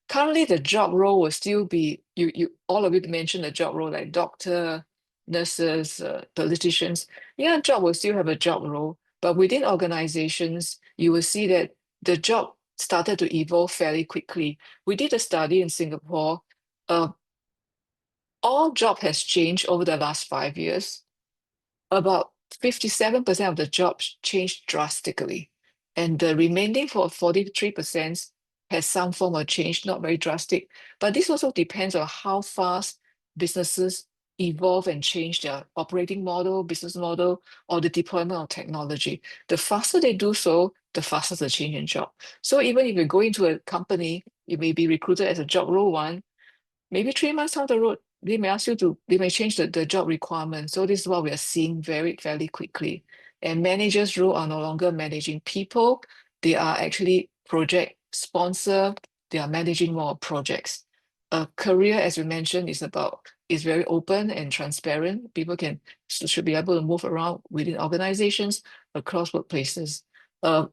Currently, the job role will still be, all of you mentioned the job role like doctor, nurses, politicians. Yeah, job will still have a job role, but within organizations, you will see that the job started to evolve fairly quickly. We did a study in Singapore. All job has changed over the last 5 years. About 57% of the jobs changed drastically, and the remaining for 43% has some form of change, not very drastic. But this also depends on how fast businesses evolve and change their operating model, business model, or the deployment of technology. The faster they do so, the faster the change in job. So even if you go into a company, you may be recruited as a job role one, maybe 3 months down the road, they may change the job requirement. So this is what we are seeing fairly quickly. And managers' role are no longer managing people. They are actually project sponsor. They are managing more projects. A career, as we mentioned, is very open and transparent. People should be able to move around within organizations, across workplaces.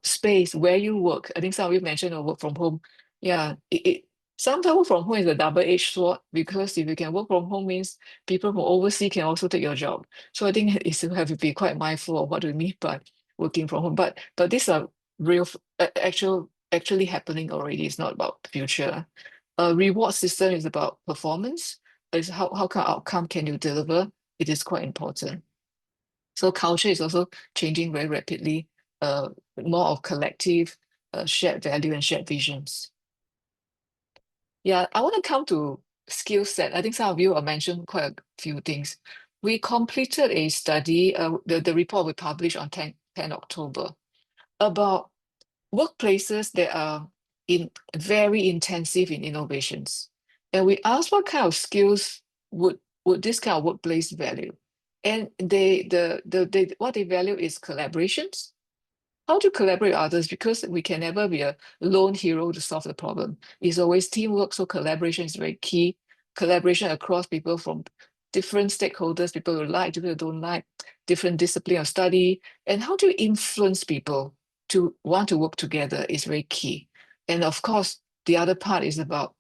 Space where you work. I think some of you mentioned work from home. Yeah, Sometimes work from home is a double-edged sword, because if you can work from home means people from overseas can also take your job. So I think you still have to be quite mindful of what we mean by working from home. But these are real, actually happening already. It's not about the future. A reward system is about performance. It's how kind of outcome can you deliver? It is quite important. So culture is also changing very rapidly. More of collective, shared value and shared visions. Yeah, I want to come to skill set. I think some of you have mentioned quite a few things. We completed a study, the report we published on 10 October, about workplaces that are very intensive in innovations. And we asked what kind of skills would this kind of workplace value? And what they value is collaborations. How to collaborate with others, because we can never be a lone hero to solve the problem. It's always teamwork, so collaboration is very key. Collaboration across people from different stakeholders, people who like, people who don't like, different discipline of study, and how to influence people to want to work together is very key. And of course, the other part is about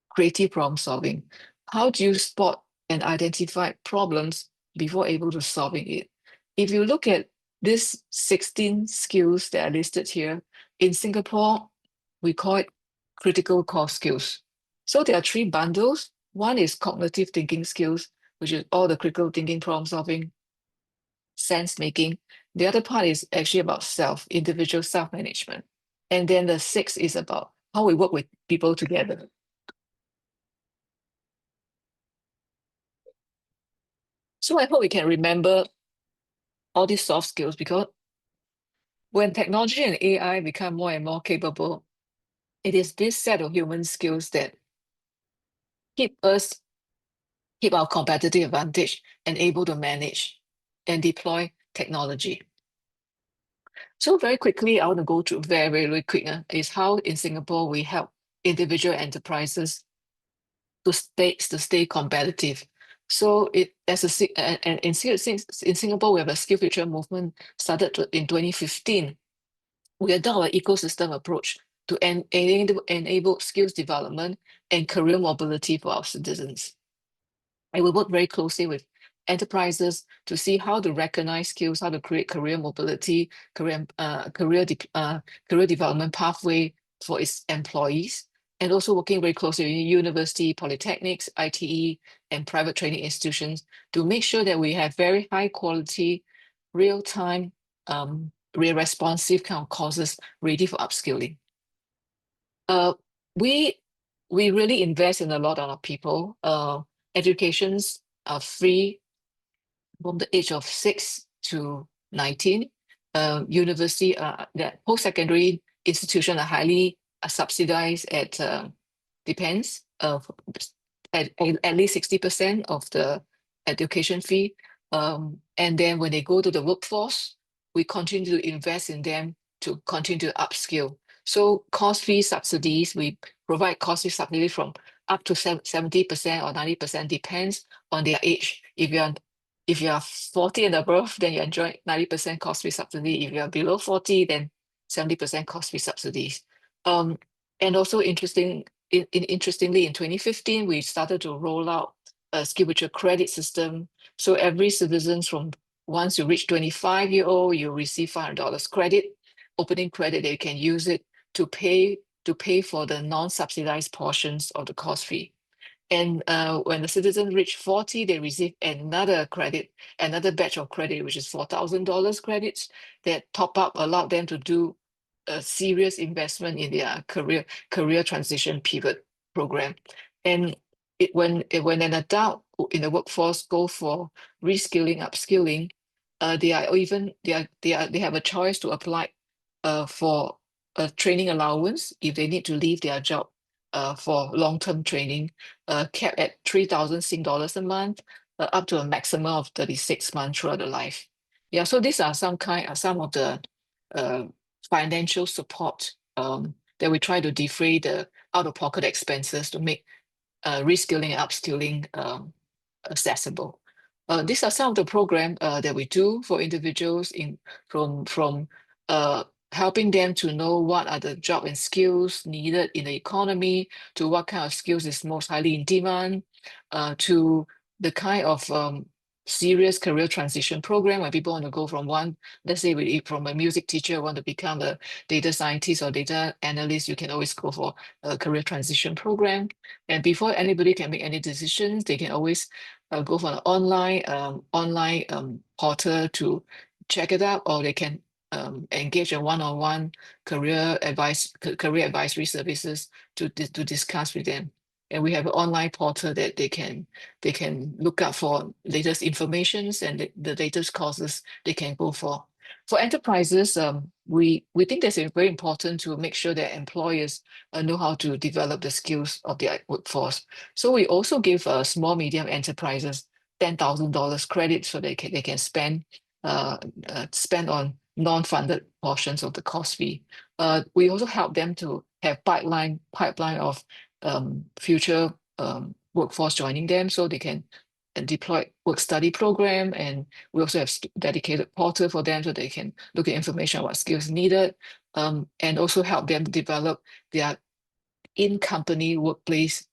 creative problem solving. How do you spot and identify problems before able to solving it? If you look at these 16 skills that are listed here, in Singapore, we call it critical core skills. So there are 3 bundles. One is cognitive thinking skills, which is all the critical thinking, problem solving, sense making. The other part is actually about individual self-management. And then the 6 is about how we work with people together. So I hope we can remember all these soft skills, because when technology and AI become more and more capable, it is this set of human skills that keep our competitive advantage and able to manage and deploy technology. So very quickly, I want to go through very quick, is how in Singapore we help individual enterprises to stay competitive. So in Singapore, we have a SkillsFuture movement started in 2015. We adopt an ecosystem approach to enable skills development and career mobility for our citizens. And we work very closely with enterprises to see how to recognize skills, how to create career mobility, career development pathway for its employees, and also working very closely with university, polytechnics, ITE, and private training institutions to make sure that we have very high quality, real-time, responsive kind of courses ready for upskilling. We really invest in a lot on our people. Educations are free from the age of 6 to 19. University, that post-secondary institutions are highly subsidized at depends at least 60% of the education fee. And then when they go to the workforce, we continue to invest in them to continue to upskill. So course fee subsidies, we provide course fee subsidies from up to 70% or 90%, depends on their age. If you are 40 and above, then you enjoy 90% course fee subsidy. If you are below 40, then 70% course fee subsidies. And also interestingly, in 2015, we started to roll out a SkillsFuture credit system. So every citizen once you reach 25-year-old, you receive $500 credit, opening credit that you can use it to pay for the non-subsidized portions of the course fee. And when the citizens reach 40, they receive another batch of credit, which is $4,000 credits that top up, allow them to do a serious investment in their career transition pivot program. And when an adult in the workforce go for reskilling, upskilling, they have a choice to apply for a training allowance if they need to leave their job for long-term training, capped at 3,000 Sing dollars a month, up to a maximum of 36 months throughout the life. Yeah, so these are some of the financial support that we try to defray the out-of-pocket expenses to make reskilling and upskilling accessible. These are some of the programs that we do for individuals from helping them to know what are the job and skills needed in the economy, to what kind of skills is most highly in demand, to the kind of serious career transition program where people want to go from one, let's say from a music teacher want to become a data scientist or data analyst, you can always go for a career transition program. And before anybody can make any decisions, they can always go for an online portal to check it out, or they can engage in one-on-one career advisory services to discuss with them. And we have an online portal that they can look up for latest informations and the latest courses they can go for. For enterprises, we think that's very important to make sure that employers know how to develop the skills of their workforce. So we also give small medium enterprises $10,000 credit so they can spend on non-funded portions of the course fee. We also help them to have pipeline of future workforce joining them so they can deploy work-study program, and we also have dedicated portal for them so they can look at information on what skills needed, and also help them develop their in-company workplace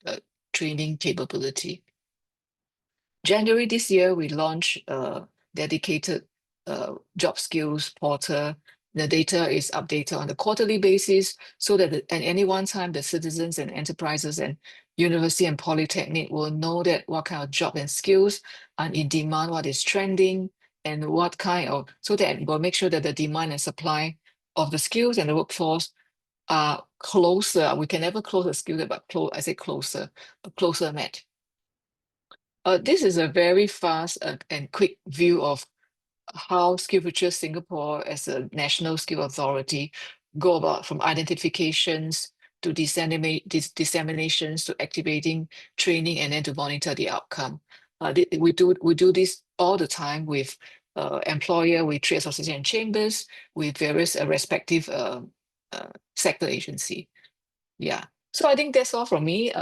training capability. January this year, we launched a dedicated job skills portal. The data is updated on a quarterly basis so that at any one time, the citizens and enterprises and university and polytechnic will know that what kind of job and skills are in demand, what is trending, and what kind of, so that we'll make sure that the demand and supply of the skills and the workforce are closer. We can never close a skill, but I say closer met. This is a very fast and quick view of how SkillsFuture Singapore as a national skill authority go about from identifications to disseminations to activating training and then to monitor the outcome. We do this all the time with employer, with trade association and chambers, with various respective sector agency. Yeah, so I think that's all from me.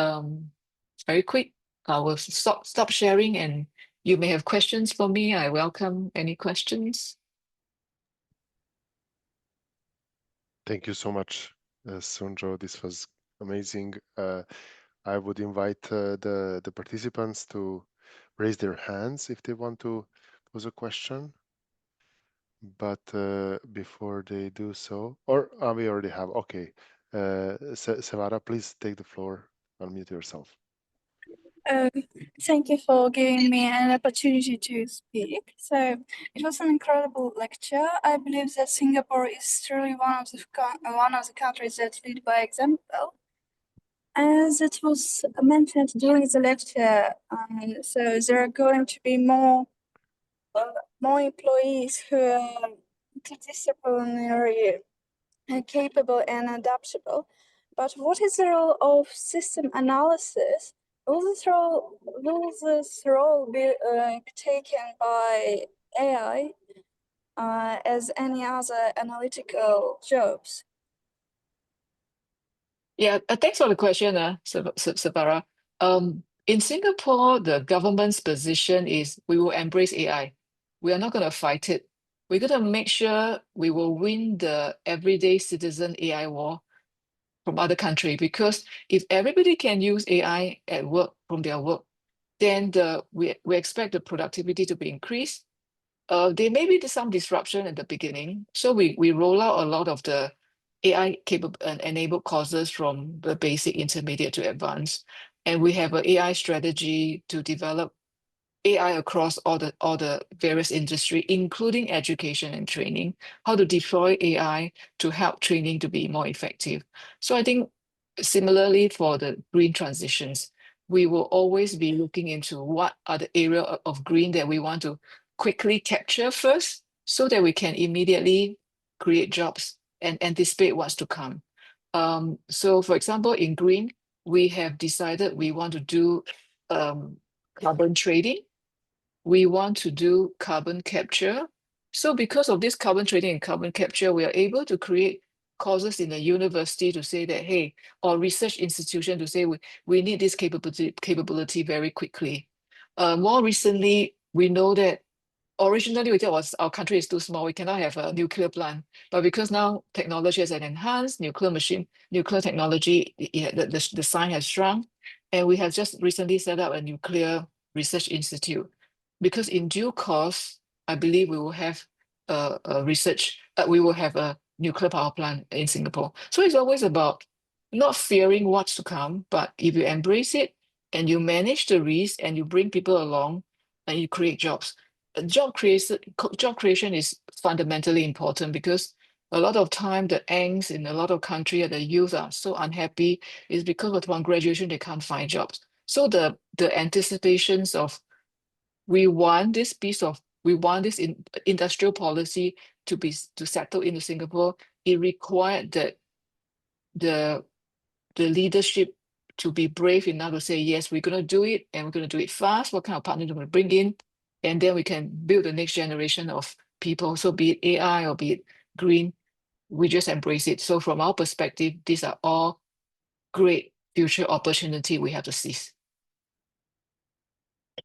Very quick. I will stop sharing, and you may have questions for me. I welcome any questions. Thank you so much, Soon Joo. This was amazing. I would invite the participants to raise their hands if they want to pose a question. But before they do so, or we already have, okay. Sevara, please take the floor, unmute yourself. Thank you for giving me an opportunity to speak. So it was an incredible lecture. I believe that Singapore is truly one of the countries that lead by example. As it was mentioned during the lecture, so there are going to be more employees who are multidisciplinary, capable and adaptable. But what is the role of system analysis? Will this role be taken by AI as any other analytical jobs? Yeah, thanks for the question, Sabara. In Singapore, the government's position is we will embrace AI. We are not going to fight it. We're going to make sure we will win the everyday citizen AI war from other countries, because if everybody can use AI at work from their work, then we expect the productivity to be increased. There may be some disruption at the beginning, so we roll out a lot of the AI capable and enabled courses from the basic, intermediate to advanced, and we have an AI strategy to develop AI across all the various industry, including education and training, how to deploy AI to help training to be more effective. So I think similarly for the green transitions, we will always be looking into what are the area of green that we want to quickly capture first so that we can immediately create jobs and anticipate what's to come. So for example, in green, we have decided we want to do carbon trading. We want to do carbon capture. So because of this carbon trading and carbon capture, we are able to create courses in the university to say that, hey, or research institution to say we need this capability very quickly. More recently, we know that originally we thought our country is too small, we cannot have a nuclear plant. But because now technology has enhanced, nuclear technology, the size has shrunk, and we have just recently set up a nuclear research institute. Because in due course, I believe we will have we will have a nuclear power plant in Singapore. So it's always about not fearing what's to come, but if you embrace it and you manage the risk and you bring people along and you create jobs. Job creation is fundamentally important, because a lot of time the angst in a lot of countries, the youth are so unhappy is because upon graduation they can't find jobs. So the anticipations of we want this industrial policy to settle into Singapore, it required that the leadership to be brave enough to say, yes, we're going to do it, and we're going to do it fast. What kind of partner do we want to bring in? And then we can build the next generation of people. So be it AI or be it green, we just embrace it. So from our perspective, these are all great future opportunity we have to seize.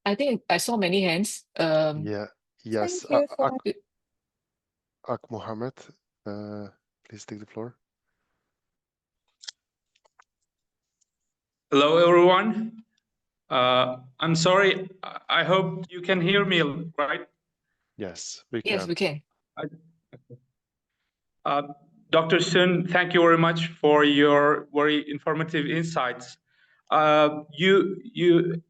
I think I saw many hands. Yeah. Yes. Thank you for Ak Mohammed, please take the floor. Hello, everyone. I'm sorry. I hope you can hear me, right? Yes, we can. Yes, we can. Dr. Soon, thank you very much for your very informative insights. You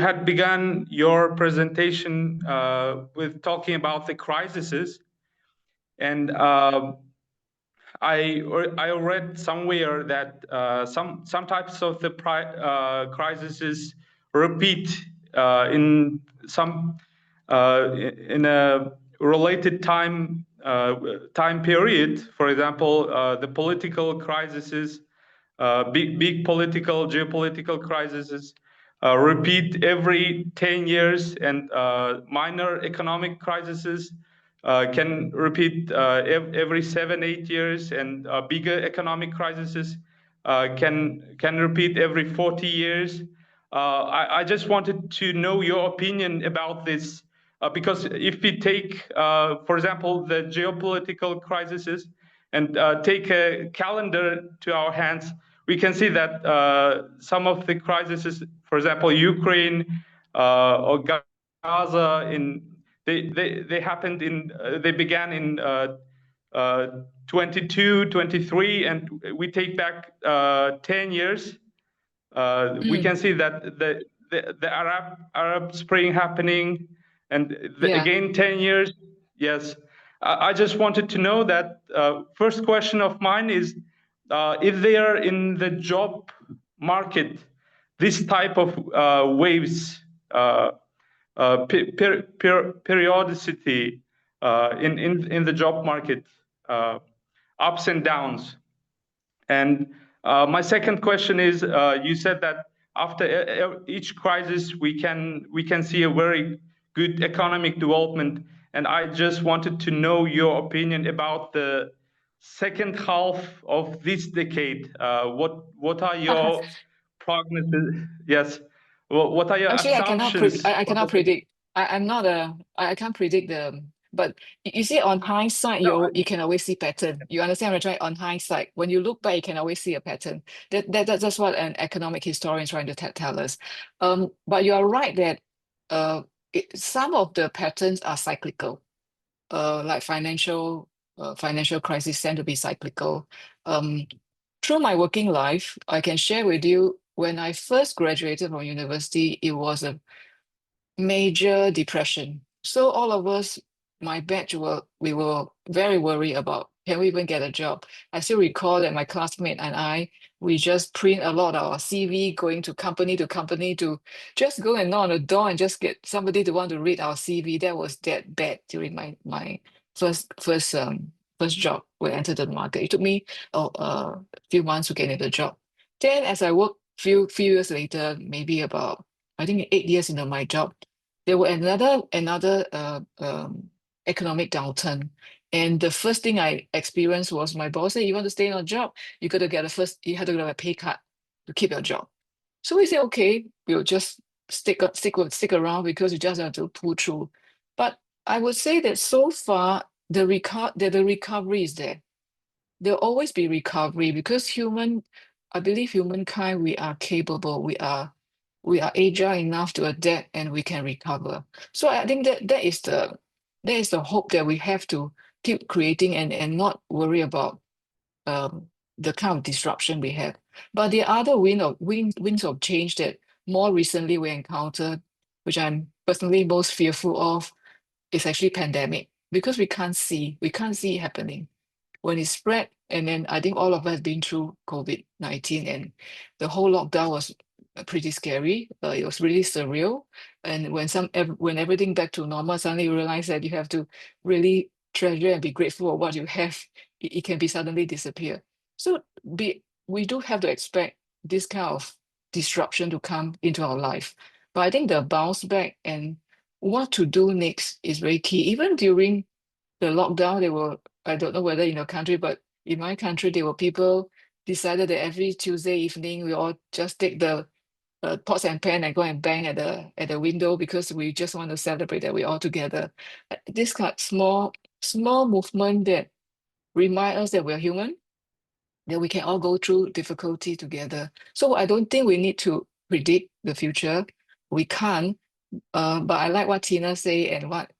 had begun your presentation with talking about the crises, and I read somewhere that some types of the crises repeat in a related time period. For example, the political crises, big political geopolitical crises repeat every 10 years, and minor economic crises can repeat every 7-8 years, and bigger economic crises can repeat every 40 years. I just wanted to know your opinion about this, because if we take, for example, the geopolitical crises and take a calendar to our hands, we can see that some of the crises, for example, Ukraine or Gaza, they happened in they began in 22, 23, and we take back 10 years. We can see that the Arab Spring happening, and again 10 years. Yes, I just wanted to know that. First question of mine is, if they are in the job market, this type of waves, periodicity in the job market, ups and downs. And my second question is, you said that after each crisis we can see a very good economic development, and I just wanted to know your opinion about the second half of this decade. What are your prognosis? Yes. What are your Actually, assumptions? I cannot predict. I can't predict but you see, on hindsight, you can always see pattern. You understand what I'm trying? On hindsight, when you look back, you can always see a pattern. That's what an economic historian is trying to tell us. But you are right that some of the patterns are cyclical. Like financial crisis tend to be cyclical. Through my working life, I can share with you, when I first graduated from university, it was a major depression. So all of us, my batch, we were very worried about, can we even get a job? I still recall that my classmate and we just print a lot of our CV, going to company to just go and knock on the door and just get somebody to want to read our CV. That was that bad during my first job when I entered the market. It took me a few months to get into the job. Then as I worked few years later, maybe about, I think 8 years into my job, there were another economic downturn. And the first thing I experienced was my boss said, you want to stay in a job, you have to get a pay cut to keep your job. So we said, okay, we'll just stick around, because you just have to pull through. But I would say that so far the recovery is there. There'll always be recovery because I believe humankind, we are capable, we are agile enough to adapt, and we can recover. So I think that is the hope that we have to keep creating and not worry about the kind of disruption we have. But the other winds of change that more recently we encountered, which I'm personally most fearful of, is actually pandemic, because we can't see it happening. When it spread, and then I think all of us been through COVID-19, and the whole lockdown was pretty scary. It was really surreal. And when everything back to normal, suddenly you realize that you have to really treasure and be grateful for what you have. It can be suddenly disappear. So we do have to expect this kind of disruption to come into our life. But I think the bounce back and what to do next is very key. Even during the lockdown, I don't know whether in your country, but in my country, there were people decided that every Tuesday evening we all just take the pots and pan and go and bang at the window because we just want to celebrate that we're all together. This kind of small movement that remind us that we're human, that we can all go through difficulty together. So I don't think we need to predict the future. We can't. But I like what Tina say and what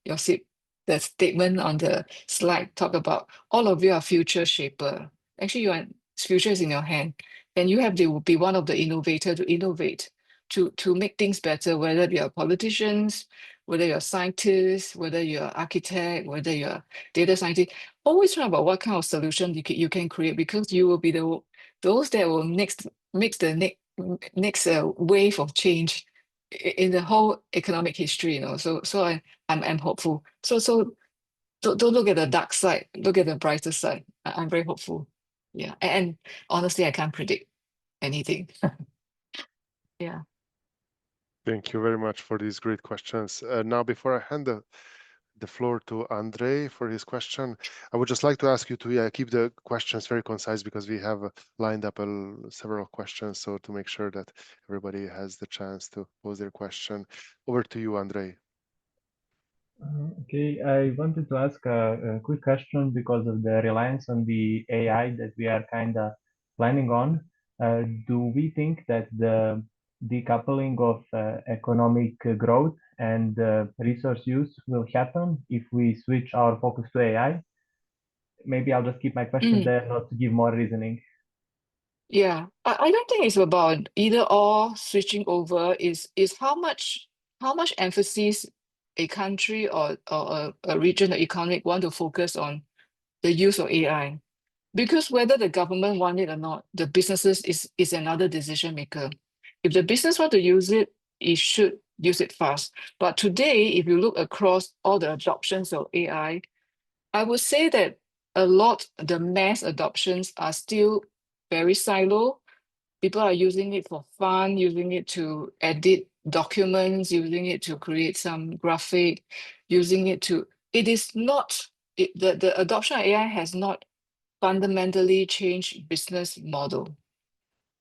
the statement on the slide talk about. All of you are future shaper. Actually, future is in your hand, and you have to be one of the innovators to innovate, to make things better. Whether you're politicians, whether you're scientists, whether you're architect, whether you're data scientist, always try about what kind of solution you can create, because you will be those that will make the next wave of change in the whole economic history, So I'm hopeful. So don't look at the dark side. Look at the brighter side. I'm very hopeful. Yeah, and honestly, I can't predict anything. Yeah. Thank you very much for these great questions. Now, before I hand the floor to Andre for his question, I would just like to ask you to keep the questions very concise, because we have lined up several questions, so to make sure that everybody has the chance to pose their question. Over to you, Andre. Okay, I wanted to ask a quick question because of the reliance on the AI that we are kind of planning on. Do we think that the decoupling of economic growth and resource use will happen if we switch our focus to AI? Maybe I'll just keep my question there, not to give more reasoning. Yeah, I don't think it's about either or switching over. Is how much emphasis a country or a region or economic want to focus on the use of AI. Because whether the government want it or not, the businesses is another decision maker. If the business want to use it, it should use it fast. But today, if you look across all the adoptions of AI, I would say that the mass adoptions are still very silo. People are using it for fun, using it to edit documents, using it to create some graphic, the adoption of AI has not fundamentally changed business model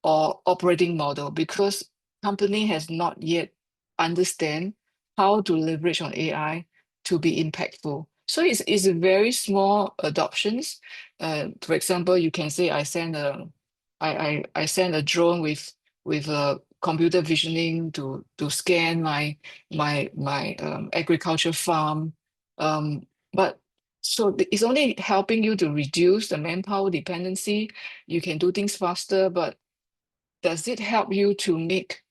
or operating model, because company has not yet understand how to leverage on AI to be impactful. So it's a very small adoptions. For example, you can say I send a drone with a computer visioning to scan my agriculture farm. But so it's only helping you to reduce the manpower dependency. You can do things faster, but does it help you to make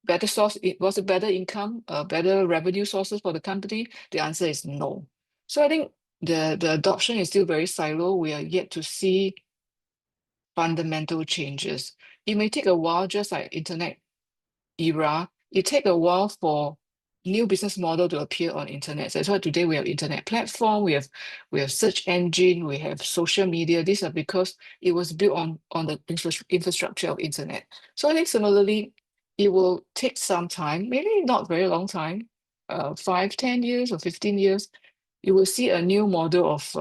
better income, better revenue sources for the company? The answer is no. So I think the adoption is still very silo. We are yet to see fundamental changes. It may take a while, just like internet era. It take a while for new business model to appear on internet. That's why today we have internet platform, we have search engine, we have social media. These are because it was built on the infrastructure of internet. So I think similarly, it will take some time, maybe not very long time, 5, 10 years or 15 years. You will see a new model of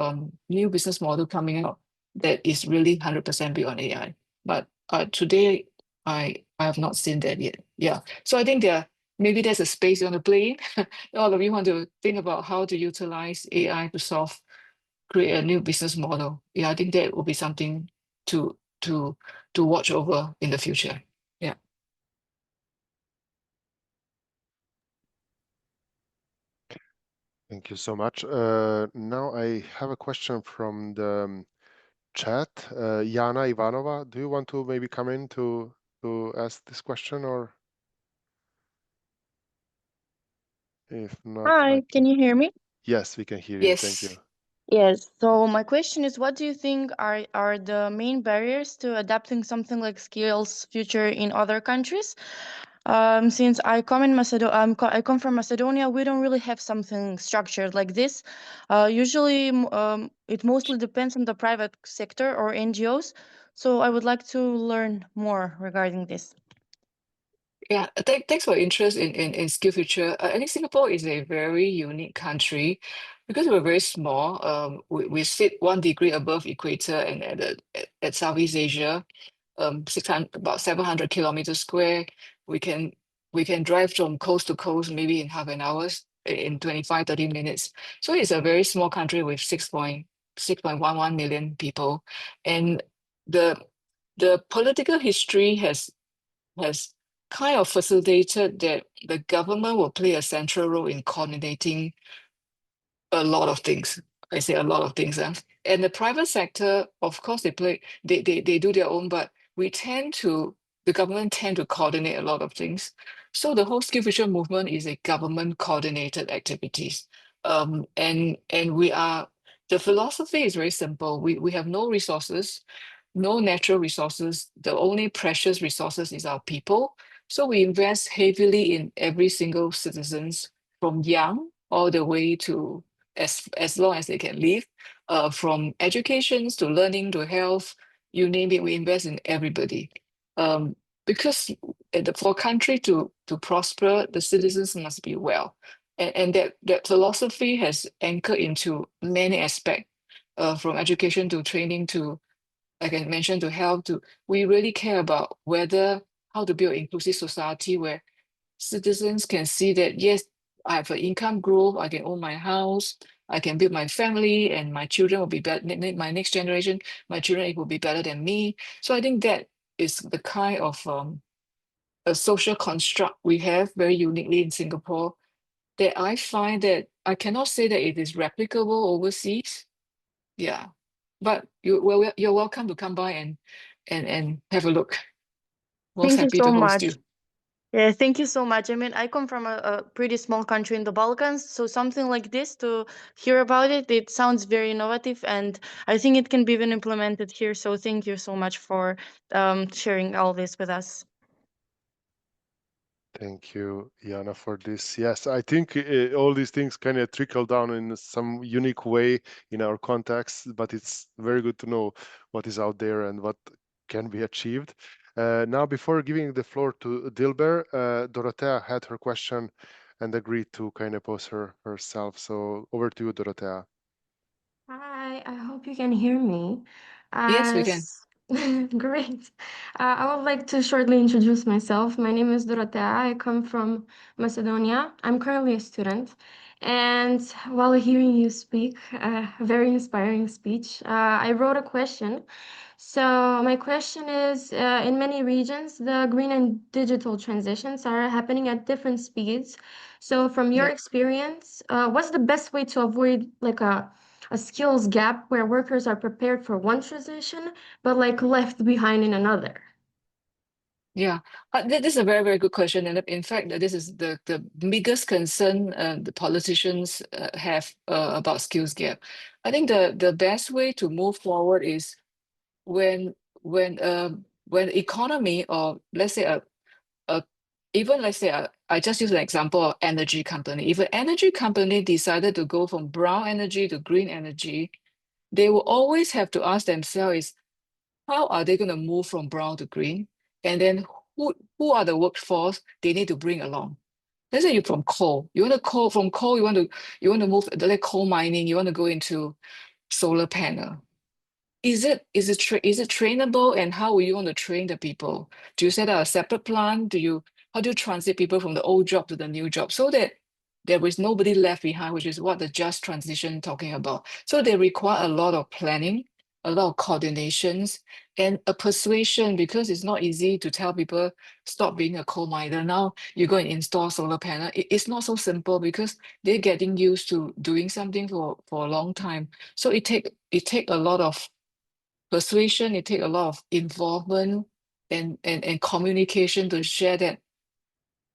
new business model coming out that is really 100% built on AI. But today, I have not seen that yet. Yeah. So I think there maybe there's a space you want to play in. All of you want to think about how to utilize AI to create a new business model. Yeah, I think that will be something to watch over in the future. Yeah. Thank you so much. Now I have a question from the chat. Yana Ivanova, do you want to maybe come in to ask this question, or if not, Hi, can you hear me? Yes, we can hear you. Thank you. Yes. Yes. So my question is, what do you think are the main barriers to adapting something like SkillsFuture in other countries? Since I come in Macedonia, I come from Macedonia, we don't really have something structured like this. Usually, it mostly depends on the private sector or NGOs. So I would like to learn more regarding this. Yeah, thanks for your interest in SkillsFuture. I think Singapore is a very unique country because we're very small. We sit 1 degree above equator and at Southeast Asia, 600, about 700 kilometers square. We can drive from coast to coast maybe in half an hour, in 25, 30 minutes. So it's a very small country with 6.11 million people, and the political history has kind of facilitated that the government will play a central role in coordinating a lot of things. I say a lot of things. And the private sector, of course, they do their own, but the government tend to coordinate a lot of things. So the whole SkillsFuture movement is a government coordinated activities. And the philosophy is very simple. We have no resources, no natural resources. The only precious resources is our people. So we invest heavily in every single citizens, from young all the way to as long as they can live, from education to learning to health, you name it, we invest in everybody. Because for a country to prosper, the citizens must be well. And that philosophy has anchored into many aspects, from education to training to, like I mentioned, to health. We really care about how to build an inclusive society where citizens can see that, yes, I have an income growth, I can own my house, I can build my family, and my children will be better. My next generation, my children will be better than me. So I think that is the kind of a social construct we have very uniquely in Singapore, that I find that I cannot say that it is replicable overseas. Yeah, but you're welcome to come by and have a look. Most Thank you happy so to host you. much. Yeah, thank you so much. I mean, I come from a pretty small country in the Balkans, so something like this, to hear about it, it sounds very innovative, and I think it can be even implemented here. So thank you so much for sharing all this with us. Thank you, Yana, for this. Yes, I think all these things kind of trickle down in some unique way in our context, but it's very good to know what is out there and what can be achieved. Now, before giving the floor to Dilber, Dorothea had her question and agreed to kind of pose herself. So over to you, Dorothea. Hi, I hope you can hear me. Yes, we can. Great. I would like to shortly introduce myself. My name is Dorothea. I come from Macedonia. I'm currently a student. And while hearing you speak, a very inspiring speech, I wrote a question. So my question is, in many regions, the green and digital transitions are happening at different speeds. So from your Yeah. experience, what's the best way to avoid like a skills gap where workers are prepared for one transition but like left behind in another? Yeah, this is a very, very good question. And in fact, this is the biggest concern the politicians have about skills gap. I think the best way to move forward is when economy, or let's say I just use an example of energy company. If an energy company decided to go from brown energy to green energy, they will always have to ask themselves, how are they going to move from brown to green? And then who are the workforce they need to bring along? Let's say you're from coal. You want to move like coal mining. You want to go into solar panel. Is it trainable, and how will you want to train the people? Do you set up a separate plan? how do you transit people from the old job to the new job so that there is nobody left behind, which is what the just transition talking about. So they require a lot of planning, a lot of coordinations, and a persuasion, because it's not easy to tell people stop being a coal miner. Now you go and install solar panel. It's not so simple because they're getting used to doing something for a long time. So it take a lot of persuasion, it take a lot of involvement and communication to share that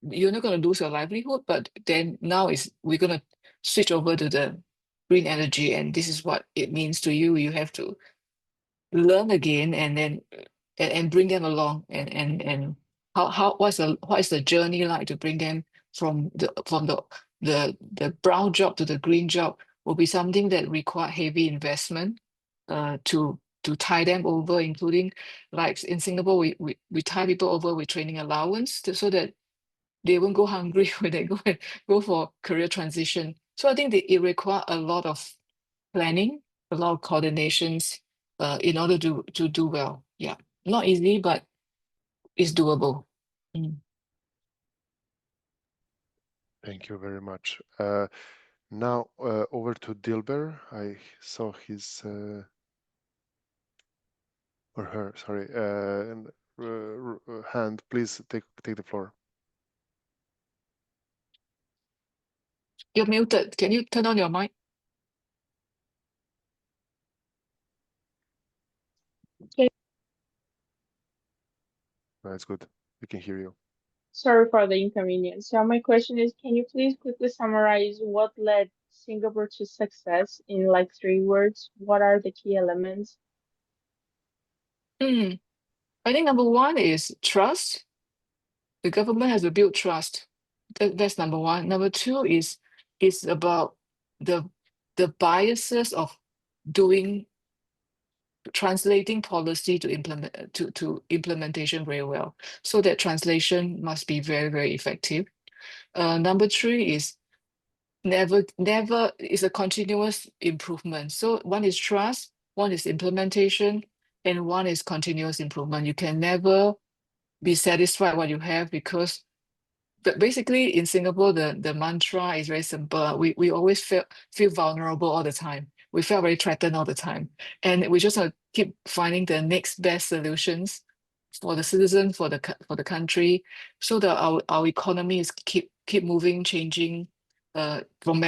you're not going to lose your livelihood, but then now we're going to switch over to the green energy, and this is what it means to you. You have to learn again, and then and bring them along, and what is the journey like to bring them from the brown job to the green job will be something that require heavy investment to tie them over, including like in Singapore, we tie people over with training allowance so that they won't go hungry when they go for career transition. So I think that it requires a lot of planning, a lot of coordinations in order to do well. Yeah, not easy, but it's doable. Thank you very much. Now over to Dilber. I saw his or her, sorry, hand. Please take the floor. You're muted. Can you turn on your mic? That's good. We can hear you. Sorry for the inconvenience. So my question is, can you please quickly summarize what led Singapore to success in like 3 words? What are the key elements? I think number one is trust. The government has to build trust. That's number one. Number two is about the biases of translating policy to implementation very well. So that translation must be very, very effective. Number three is never is a continuous improvement. So one is trust, one is implementation, and one is continuous improvement. You can never be satisfied what you have, because basically in Singapore, the mantra is very simple. We always feel vulnerable all the time. We felt very threatened all the time. And we just keep finding the next best solutions for the citizen, for the country, so that our economy is keep moving, changing. From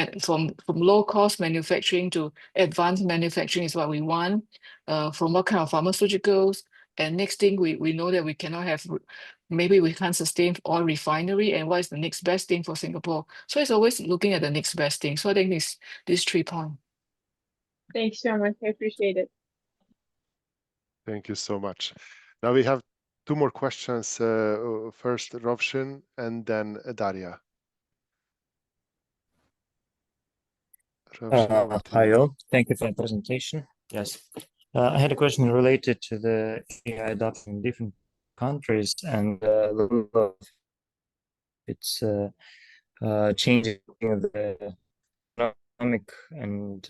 low cost manufacturing to advanced manufacturing is what we want. From what kind of pharmaceuticals, and next thing we know that we cannot have, maybe we can't sustain oil refinery, and what is the next best thing for Singapore? So it's always looking at the next best thing. So I think these 3 points. Thanks so much. I appreciate it. Thank you so much. Now we have 2 more questions. First Rovshin and then Daria. Rovshin, over to Hi you. all, thank you for the presentation. Yes, I had a question related to the AI adoption in different countries and the level of its changing the economic, and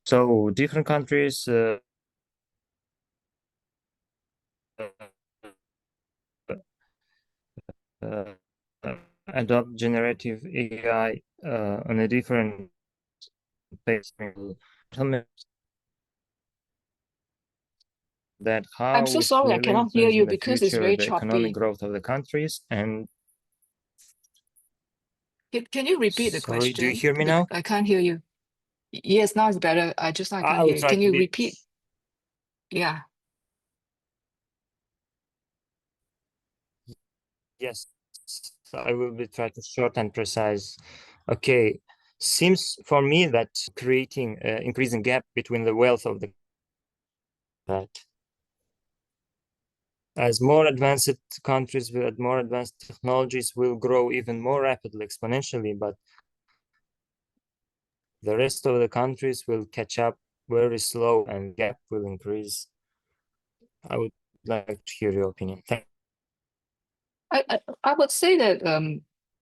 so different countries adopt generative AI on a different pace. That how I'm so it sorry, I will cannot hear influence you in the because it's future very the economic choppy. growth of the countries. And Can you repeat the sorry, do you question? hear me now? I can't hear you. Yes, now it's better. I can't I will hear you. try Can to you be. repeat? Yeah. Yes, I will be try to short and precise. Okay, seems for me that creating increasing gap between the wealth of the that as more advanced countries with more advanced technologies will grow even more rapidly, exponentially, but the rest of the countries will catch up very slow and gap will increase. I would like to hear your opinion. Thank you. I would say that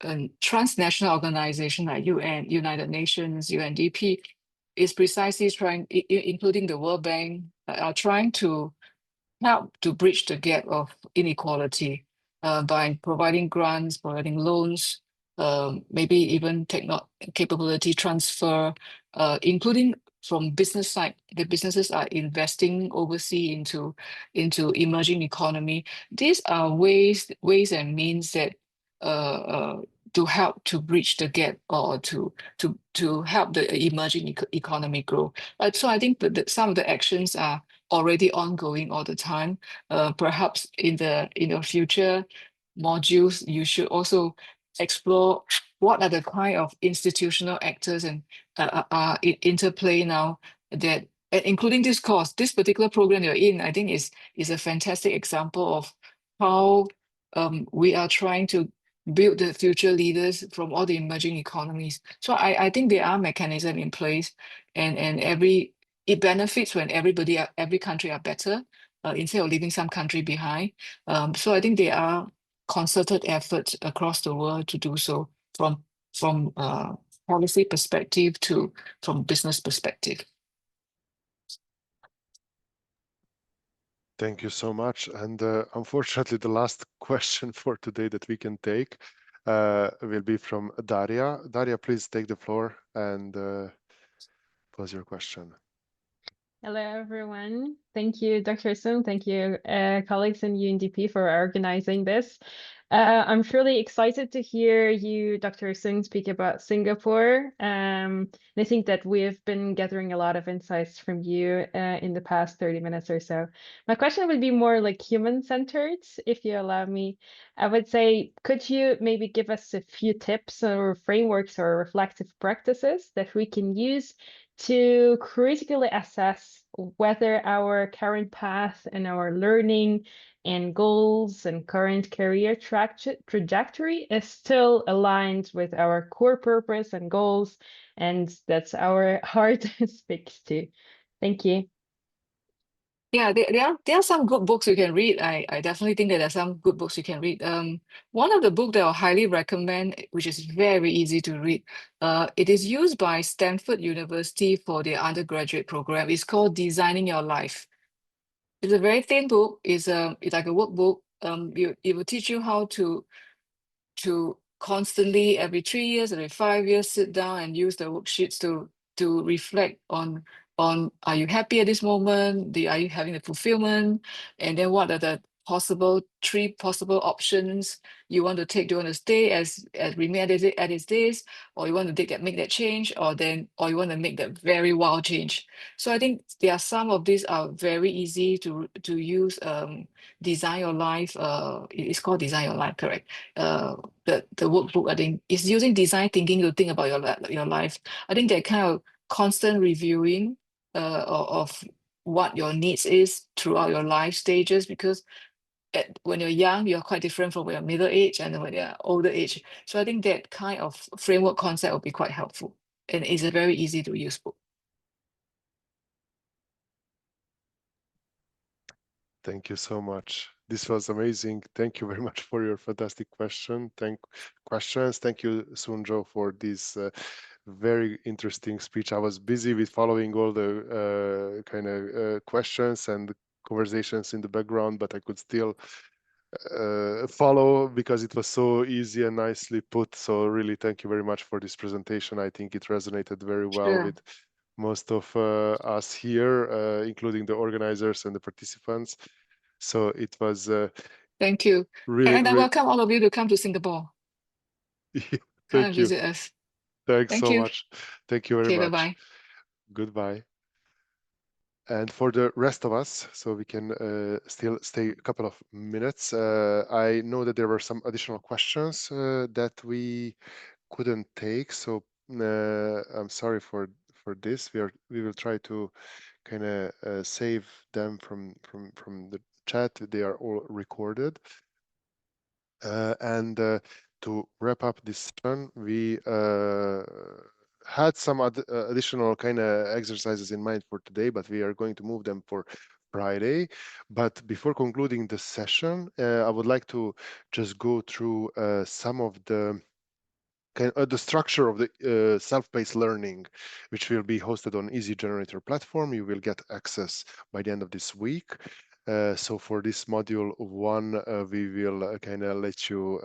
a transnational organization like UN, United Nations, UNDP, is precisely trying, including the World Bank, are trying to help to bridge the gap of inequality. by providing grants, providing loans, maybe even capability transfer, including from business side. The businesses are investing overseas into emerging economy. These are ways and means that to help to bridge the gap or to help the emerging economy grow. So I think that some of the actions are already ongoing all the time. Perhaps in your future modules, you should also explore what are the kind of institutional actors and are in interplay now, that including this course, this particular program you're in, I think is a fantastic example of how we are trying to build the future leaders from all the emerging economies. So I think there are mechanisms in place, and it benefits when every country are better, instead of leaving some country behind. So I think there are concerted efforts across the world to do so, from policy perspective to from business perspective. Thank you so much. And unfortunately, the last question for today that we can take will be from Daria. Daria, please take the floor and pose your question. Hello, everyone. Thank you, Dr. Soon. Thank you, colleagues in UNDP, for organizing this. I'm truly excited to hear you, Dr. Soon, speak about Singapore. And I think that we've been gathering a lot of insights from you in the past 30 minutes or so. My question would be more like human-centered, if you allow me. I would say, could you maybe give us a few tips or frameworks or reflective practices that we can use to critically assess whether our current path and our learning and goals and current career trajectory is still aligned with our core purpose and goals, and that's our heart speaks to. Thank you. Yeah, there are some good books you can read. I definitely think that there are some good books you can read. One of the books that I highly recommend, which is very easy to read, it is used by Stanford University for their undergraduate program. It's called Designing Your Life. It's a very thin book. It's like a workbook. It will teach you how to constantly, every 3 years, every 5 years, sit down and use the worksheets to reflect on are you happy at this moment? Are you having the fulfillment? And then what are the three possible options you want to take? Do you want to stay as remain as it is, or you want to make that change, or you want to make that very wild change? So I think there are some of these are very easy to use. Design Your Life. It's called Design Your Life, correct? The workbook, I think, is using design thinking to think about your life. I think that kind of constant reviewing of what your needs is throughout your life stages, because when you're young, you're quite different from when you're middle age and when you're older age. So I think that kind of framework concept will be quite helpful, and it's a very easy to use book. Thank you so much. This was amazing. Thank you very much for your fantastic questions. Thank you, Soon Joo, for this very interesting speech. I was busy with following all the kind of questions and conversations in the background, but I could still follow because it was so easy and nicely put. So really, thank you very much for this presentation. I think it resonated very well with most of us here, including the organizers and the participants. So it was thank you. Really, and I welcome all of you to come to Singapore. Thank you. Visit us. Thanks so much. Thank you very much. Bye-bye. Goodbye. And for the rest of us, so we can still stay a couple of minutes. I know that there were some additional questions that we couldn't take, so I'm sorry for this. We will try to kind of save them from the chat. They are all recorded. And to wrap up this session, we had some additional kind of exercises in mind for today, but we are going to move them for Friday. But before concluding the session, I would like to just go through some of the structure of the self-paced learning, which will be hosted on Easy Generator platform. You will get access by the end of this week. So for this module 1, we will kind of let you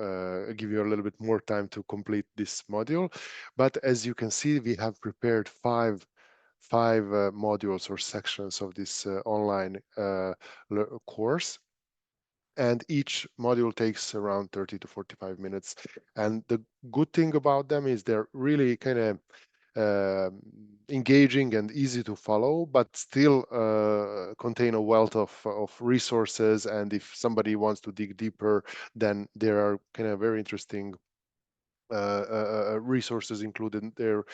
give you a little bit more time to complete this module. But as you can see, we have prepared five modules or sections of this online course. And each module takes around 30 to 45 minutes. And the good thing about them is they're really kind of engaging and easy to follow, but still contain a wealth of resources. And if somebody wants to dig deeper, then there are kind of very interesting resources included there,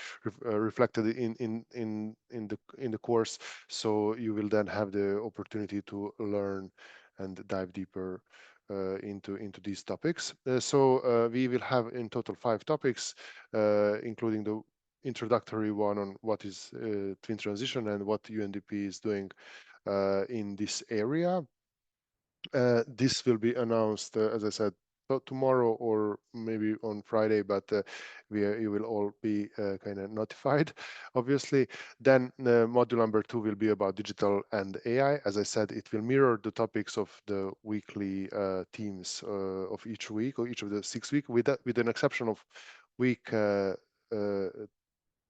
reflected in the course. So you will then have the opportunity to learn and dive deeper into these topics. So we will have in total 5 topics, including the introductory one on what is twin transition and what UNDP is doing in this area. This will be announced, as I said, tomorrow or maybe on Friday, but you will all be kind of notified, obviously. Then module number 2 will be about digital and AI. As I said, it will mirror the topics of the weekly themes of each week or each of the 6 weeks, with an exception of week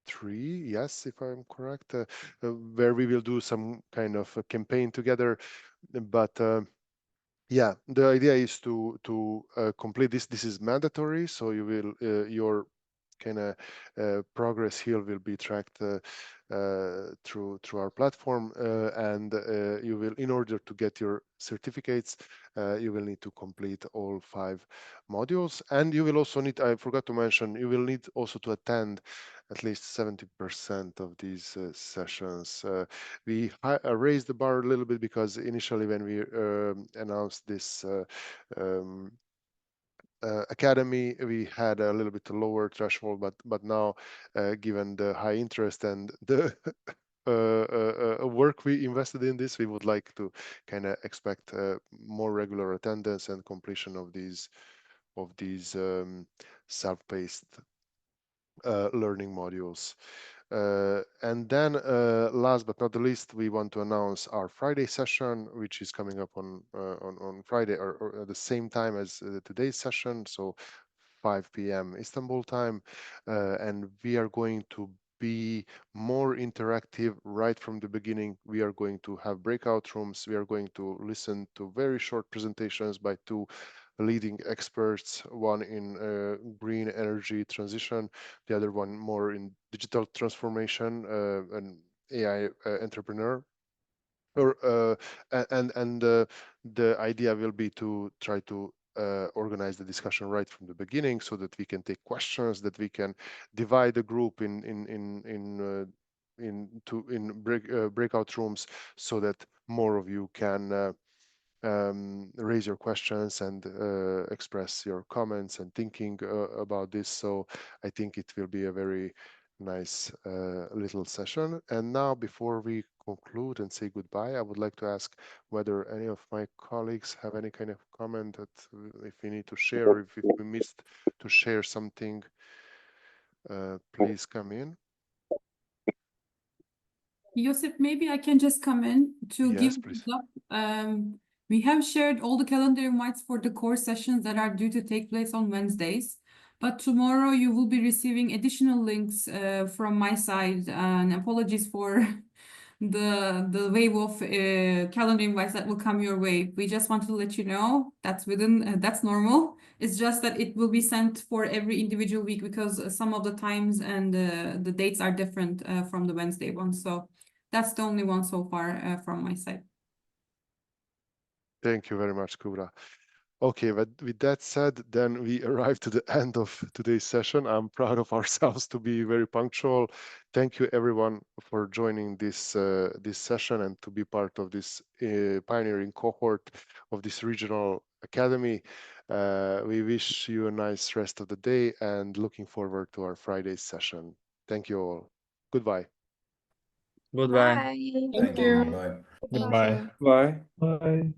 3, yes, if I'm correct, where we will do some kind of a campaign together. But yeah, the idea is to complete this. This is mandatory, so you will your kind of progress here will be tracked through our platform, and you will, in order to get your certificates, you will need to complete all 5 modules, and you will also need, I forgot to mention, you will need also to attend at least 70% of these sessions. We raised the bar a little bit because initially when we announced this academy, we had a little bit lower threshold, but now given the high interest and the work we invested in this, we would like to kind of expect more regular attendance and completion of these self-paced learning modules. And then last but not the least, we want to announce our Friday session, which is coming up on Friday or at the same time as today's session, so 5 p.m. Istanbul time. And we are going to be more interactive right from the beginning. We are going to have breakout rooms. We are going to listen to very short presentations by 2 leading experts, one in green energy transition, the other one more in digital transformation, an AI entrepreneur. And the idea will be to try to organize the discussion right from the beginning, so that we can take questions, that we can divide the group in breakout rooms, so that more of you can raise your questions and express your comments and thinking about this. So I think it will be a very nice little session. And now, before we conclude and say goodbye, I would like to ask whether any of my colleagues have any kind of comment that if we need to share, if we missed to share something, please come in. Josip, maybe I can just come in to Yes, give please. up. We have shared all the calendar invites for the core sessions that are due to take place on Wednesdays. But tomorrow you will be receiving additional links from my side. And apologies for the wave of calendar invites that will come your way. We just want to let you know that's that's normal. It's just that it will be sent for every individual week, because some of the times and the dates are different from the Wednesday one. So that's the only one so far from my side. Thank you very much, Kubra. Okay, but with that said, then we arrived to the end of today's session. I'm proud of ourselves to be very punctual. Thank you, everyone, for joining this this session and to be part of this pioneering cohort of this regional academy. We wish you a nice rest of the day and looking forward to our Friday session. Thank you all. Goodbye. Goodbye. Bye. Thank you. Bye. Goodbye. Bye. Bye.